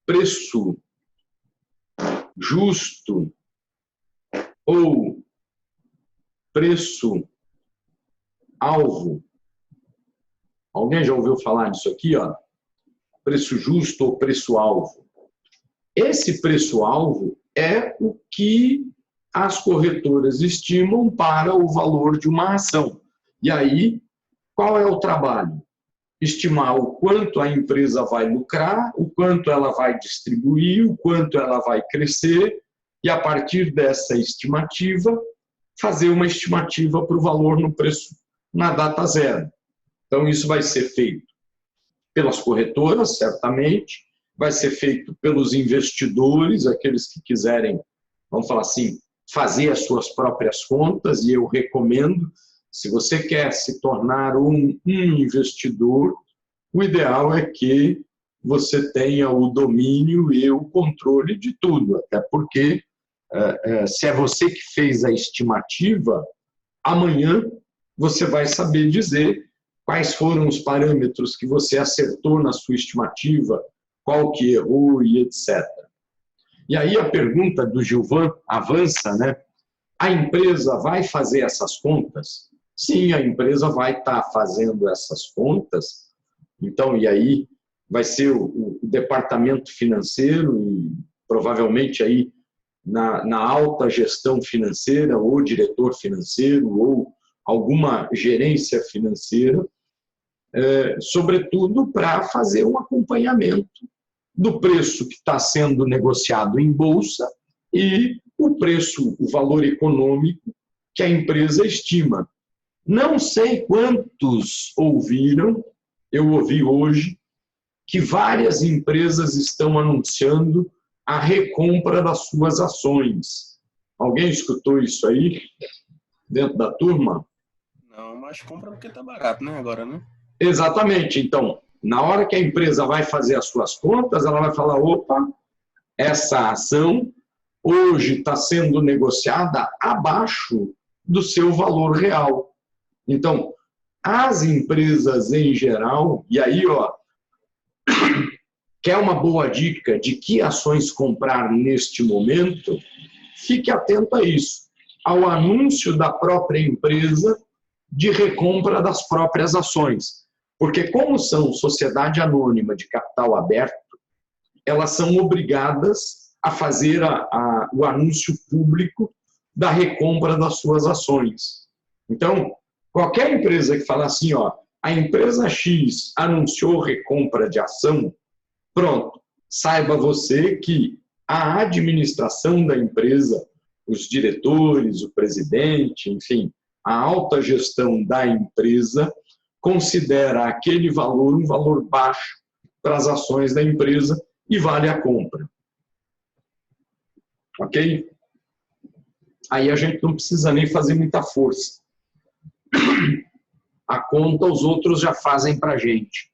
preço justo ou preço alvo. Alguém já ouviu falar disso aqui, ó? Preço justo ou preço alvo. Esse preço alvo é o que as corretoras estimam para o valor de uma ação. E aí, qual é o trabalho? Estimar o quanto a empresa vai lucrar, o quanto ela vai distribuir, o quanto ela vai crescer, e a partir dessa estimativa, fazer uma estimativa para o valor no preço na data zero. Então, isso vai ser feito pelas corretoras, certamente, vai ser feito pelos investidores, aqueles que quiserem, vamos falar assim, fazer as suas próprias contas, e eu recomendo, se você quer se tornar um investidor, o ideal é que você tenha o domínio e o controle de tudo, até porque se é você que fez a estimativa, amanhã você vai saber dizer quais foram os parâmetros que você acertou na sua estimativa, qual que errou e etc. E aí a pergunta do Gilvan avança, né? A empresa vai fazer essas contas? Sim, a empresa vai estar fazendo essas contas. Então, e aí vai ser o departamento financeiro e provavelmente aí na alta gestão financeira, ou diretor financeiro, ou alguma gerência financeira, sobretudo para fazer um acompanhamento do preço que está sendo negociado em bolsa e o preço, o valor econômico que a empresa estima. Não sei quantos ouviram, eu ouvi hoje, que várias empresas estão anunciando a recompra das suas ações. Alguém escutou isso aí dentro da turma? Não, mas compra porque tá barato, né? Agora, né? Exatamente. Então, na hora que a empresa vai fazer as suas contas, ela vai falar, opa, essa ação hoje está sendo negociada abaixo do seu valor real. Então, as empresas em geral, e aí, ó, quer uma boa dica de que ações comprar neste momento? Fique atento a isso, ao anúncio da própria empresa de recompra das próprias ações. Porque como são sociedade anônima de capital aberto, elas são obrigadas a fazer o anúncio público da recompra das suas ações. Então, qualquer empresa que fala assim, ó, a empresa X anunciou recompra de ação, pronto, saiba você que a administração da empresa, os diretores, o presidente, enfim, a alta gestão da empresa considera aquele valor um valor baixo para as ações da empresa e vale a compra. Ok? Aí a gente não precisa nem fazer muita força. A conta os outros já fazem para a gente.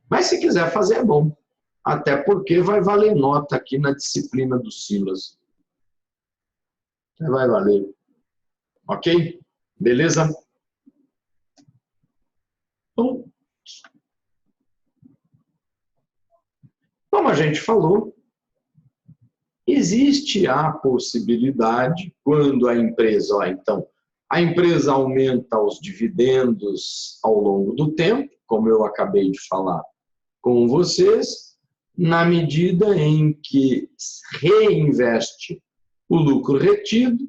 Mas se quiser fazer é bom. Até porque vai valer nota aqui na disciplina do Silas. Vai valer. Ok? Beleza? Então, como a gente falou, existe a possibilidade, quando a empresa, ó, então, a empresa aumenta os dividendos ao longo do tempo, como eu acabei de falar com vocês, na medida em que reinveste o lucro retido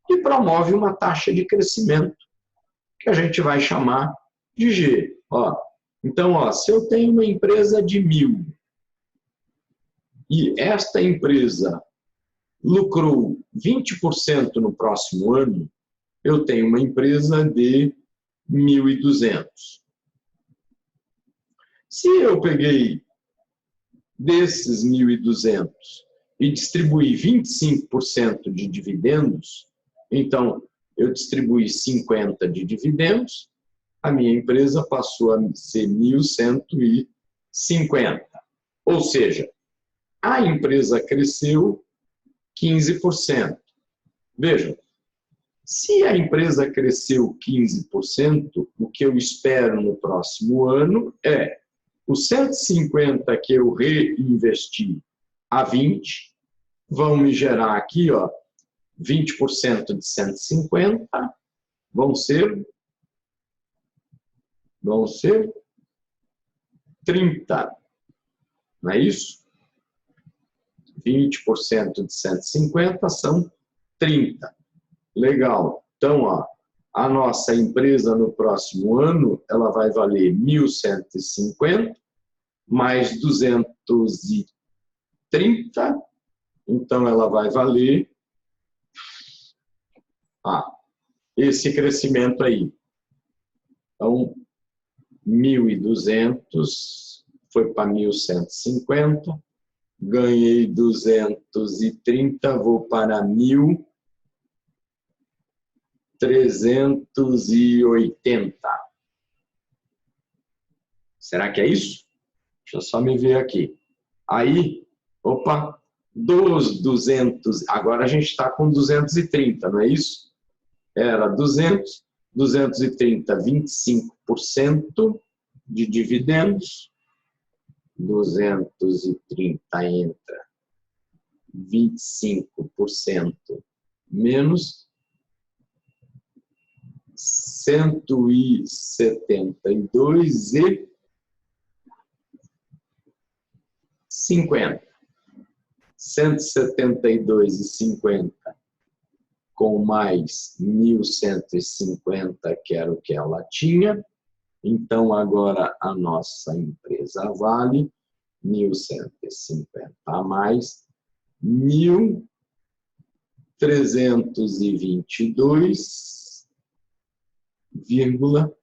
e promove uma taxa de crescimento, que a gente vai chamar de G. Ó, então, ó, se eu tenho uma empresa de 1.000 e esta empresa lucrou 20% no próximo ano, eu tenho uma empresa de 1.200. Se eu peguei desses 1.200 e distribuí 25% de dividendos, então eu distribuí 50 de dividendos, a minha empresa passou a ser 1.150. Ou seja, a empresa cresceu 15%. Vejam, se a empresa cresceu 15%, o que eu espero no próximo ano é os 150 que eu reinvesti a 20, vão me gerar aqui, ó, 20% de 150, vão ser 30, não é isso? 20% de 150 são 30. Legal. Então, ó, a nossa empresa no próximo ano, ela vai valer 1.150 mais 230, então ela vai valer esse crescimento aí. Então, 1.200 foi para 1.150, ganhei 230, vou para 1.380. Será que é isso? Deixa eu só me ver aqui. Aí, opa, dos 200, agora a gente está com 230, não é isso? Era 200, 230, 25% de dividendos, 230 entra 25% menos 172 e 50. 172,50 com mais 1.150, que era o que ela tinha. Então, agora a nossa empresa vale 1.150 a mais 1.322,50.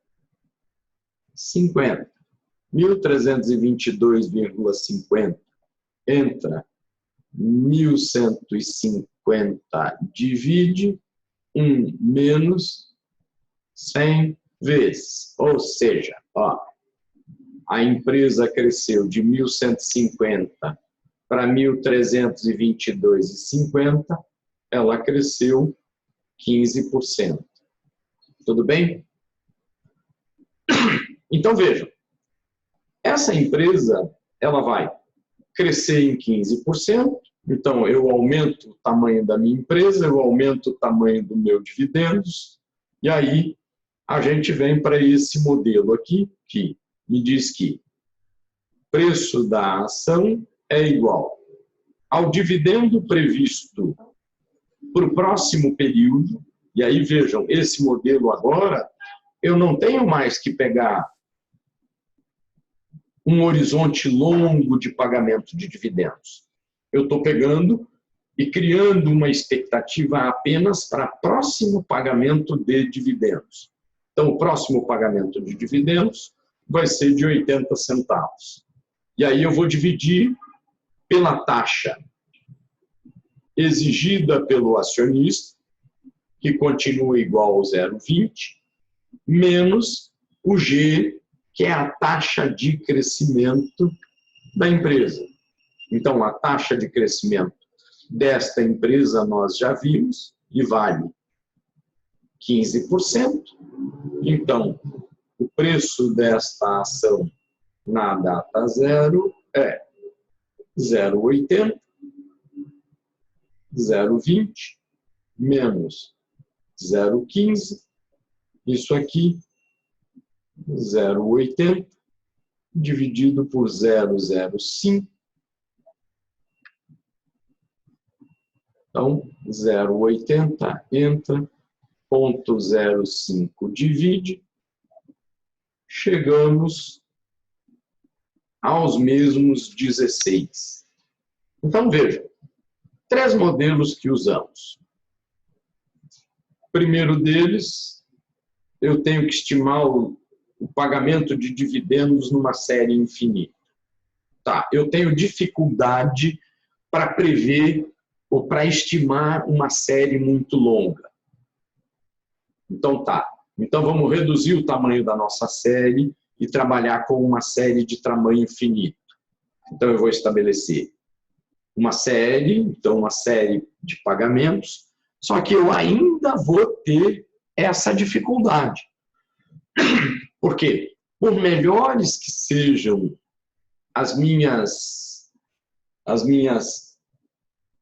1.322,50 entra 1.150 divide 1 menos 100 vezes. Ou seja, ó, a empresa cresceu de 1.150 para 1.322,50, ela cresceu 15%. Tudo bem? Então, vejam, essa empresa ela vai crescer em 15%, então eu aumento o tamanho da minha empresa, eu aumento o tamanho do meu dividendos, e aí a gente vem para esse modelo aqui, que me diz que o preço da ação é igual ao dividendo previsto para o próximo período, e aí vejam, esse modelo agora, eu não tenho mais que pegar um horizonte longo de pagamento de dividendos. Eu estou pegando e criando uma expectativa apenas para próximo pagamento de dividendos. Então, o próximo pagamento de dividendos vai ser de 80 centavos. E aí eu vou dividir pela taxa exigida pelo acionista, que continua igual ao 0,20, menos o G, que é a taxa de crescimento da empresa. Então, a taxa de crescimento desta empresa nós já vimos e vale 15%. Então, o preço desta ação na data zero é 0,80, 0,20 menos 0,15, isso aqui 0,80 dividido por 0,05. Então, 0,80 entra, 0,05 divide, chegamos aos mesmos 16. Então, veja, 3 modelos que usamos. O primeiro deles, eu tenho que estimar o pagamento de dividendos numa série infinita. Tá, eu tenho dificuldade para prever ou para estimar uma série muito longa. Então, tá. Então, vamos reduzir o tamanho da nossa série e trabalhar com uma série de tamanho infinito. Então, eu vou estabelecer uma série, então uma série de pagamentos, só que eu ainda vou ter essa dificuldade. Por quê? Por melhores que sejam as minhas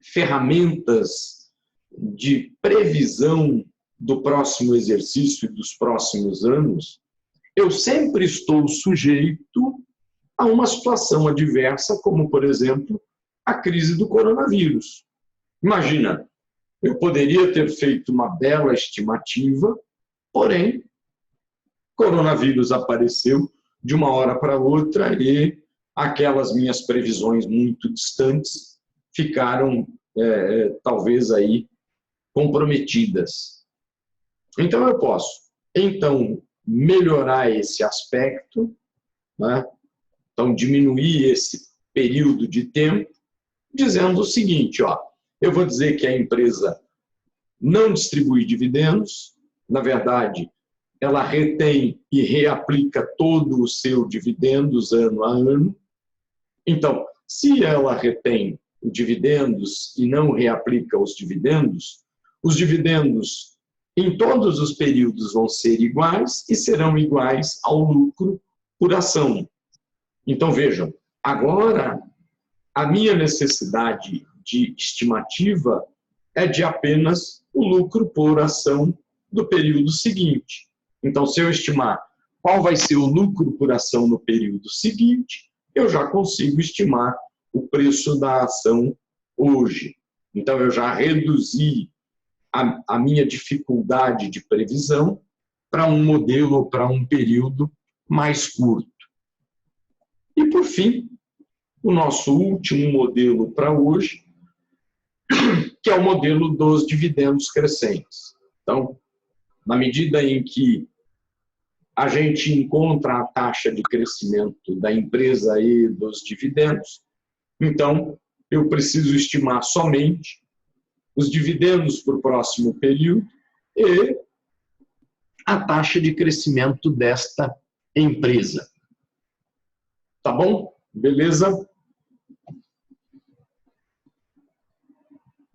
ferramentas de previsão do próximo exercício e dos próximos anos, eu sempre estou sujeito a uma situação adversa, como, por exemplo, a crise do coronavírus. Imagina, eu poderia ter feito uma bela estimativa, porém, coronavírus apareceu de uma hora para outra e aquelas minhas previsões muito distantes ficaram, talvez, aí comprometidas. Então, eu posso, melhorar esse aspecto, né? Então, diminuir esse período de tempo, dizendo o seguinte, ó, eu vou dizer que a empresa não distribui dividendos, na verdade, ela retém e reaplica todo o seu dividendos ano a ano. Então, se ela retém dividendos e não reaplica os dividendos em todos os períodos vão ser iguais e serão iguais ao lucro por ação. Então, vejam, agora a minha necessidade de estimativa é de apenas o lucro por ação do período seguinte. Então, se eu estimar qual vai ser o lucro por ação no período seguinte, eu já consigo estimar o preço da ação hoje. Então, eu já reduzi a minha dificuldade de previsão para um modelo ou para um período mais curto. E, por fim, o nosso último modelo para hoje, que é o modelo dos dividendos crescentes. Então, na medida em que a gente encontra a taxa de crescimento da empresa e dos dividendos, então eu preciso estimar somente os dividendos para o próximo período e a taxa de crescimento desta empresa. Tá bom? Beleza?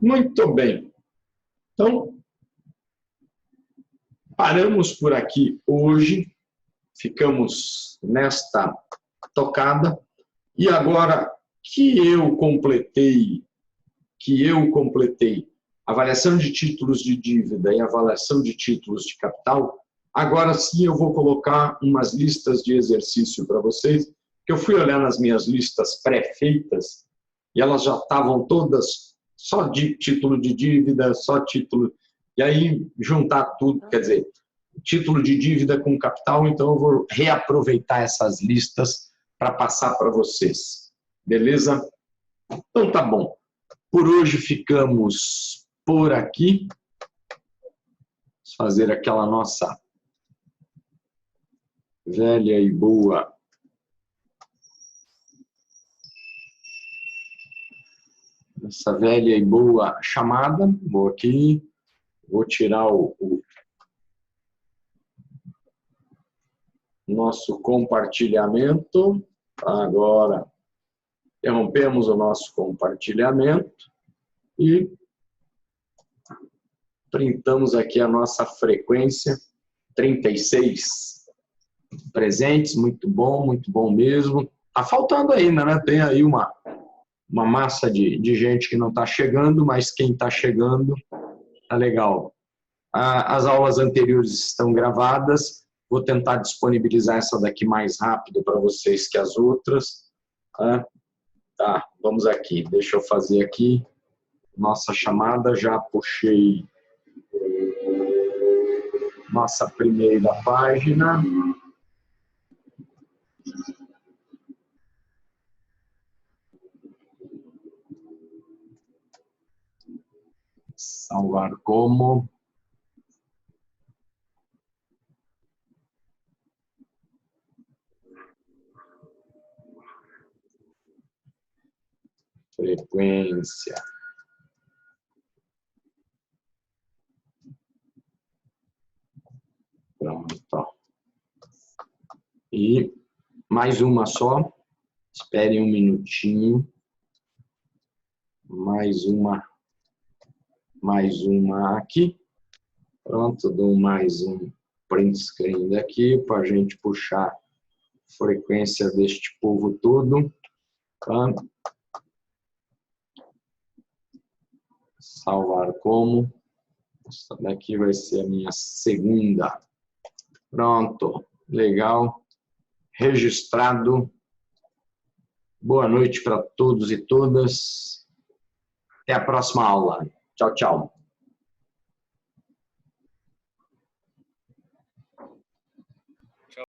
Muito bem. Então, paramos por aqui hoje, ficamos nesta tocada, e agora que eu completei avaliação de títulos de dívida e avaliação de títulos de capital, agora sim eu vou colocar umas listas de exercício para vocês, que eu fui olhar nas minhas listas pré-feitas, e elas já estavam todas só de título de dívida, só título... E aí, juntar tudo, quer dizer, título de dívida com capital, então eu vou reaproveitar essas listas para passar para vocês. Beleza? Então tá bom. Por hoje ficamos por aqui. Vamos fazer aquela nossa velha e boa chamada. Vou aqui, vou tirar o nosso compartilhamento. Agora, interrompemos o nosso compartilhamento e printamos aqui a nossa frequência, 36 presentes, muito bom mesmo. Está faltando ainda, né? Tem aí uma massa de gente que não está chegando, mas quem está chegando tá legal. As aulas anteriores estão gravadas, vou tentar disponibilizar essa daqui mais rápido para vocês que as outras. Tá, vamos aqui, deixa eu fazer aqui nossa chamada, já puxei nossa primeira página. como frequência. Pronto. E mais uma só. Espere um minutinho. Mais uma aqui. Pronto, dou mais um print screen daqui para a gente puxar a frequência deste povo todo. Tá? Salvar como. Essa daqui vai ser a minha segunda. Pronto, legal. Registrado. Boa noite para todos e todas. Até a próxima aula. Tchau, tchau.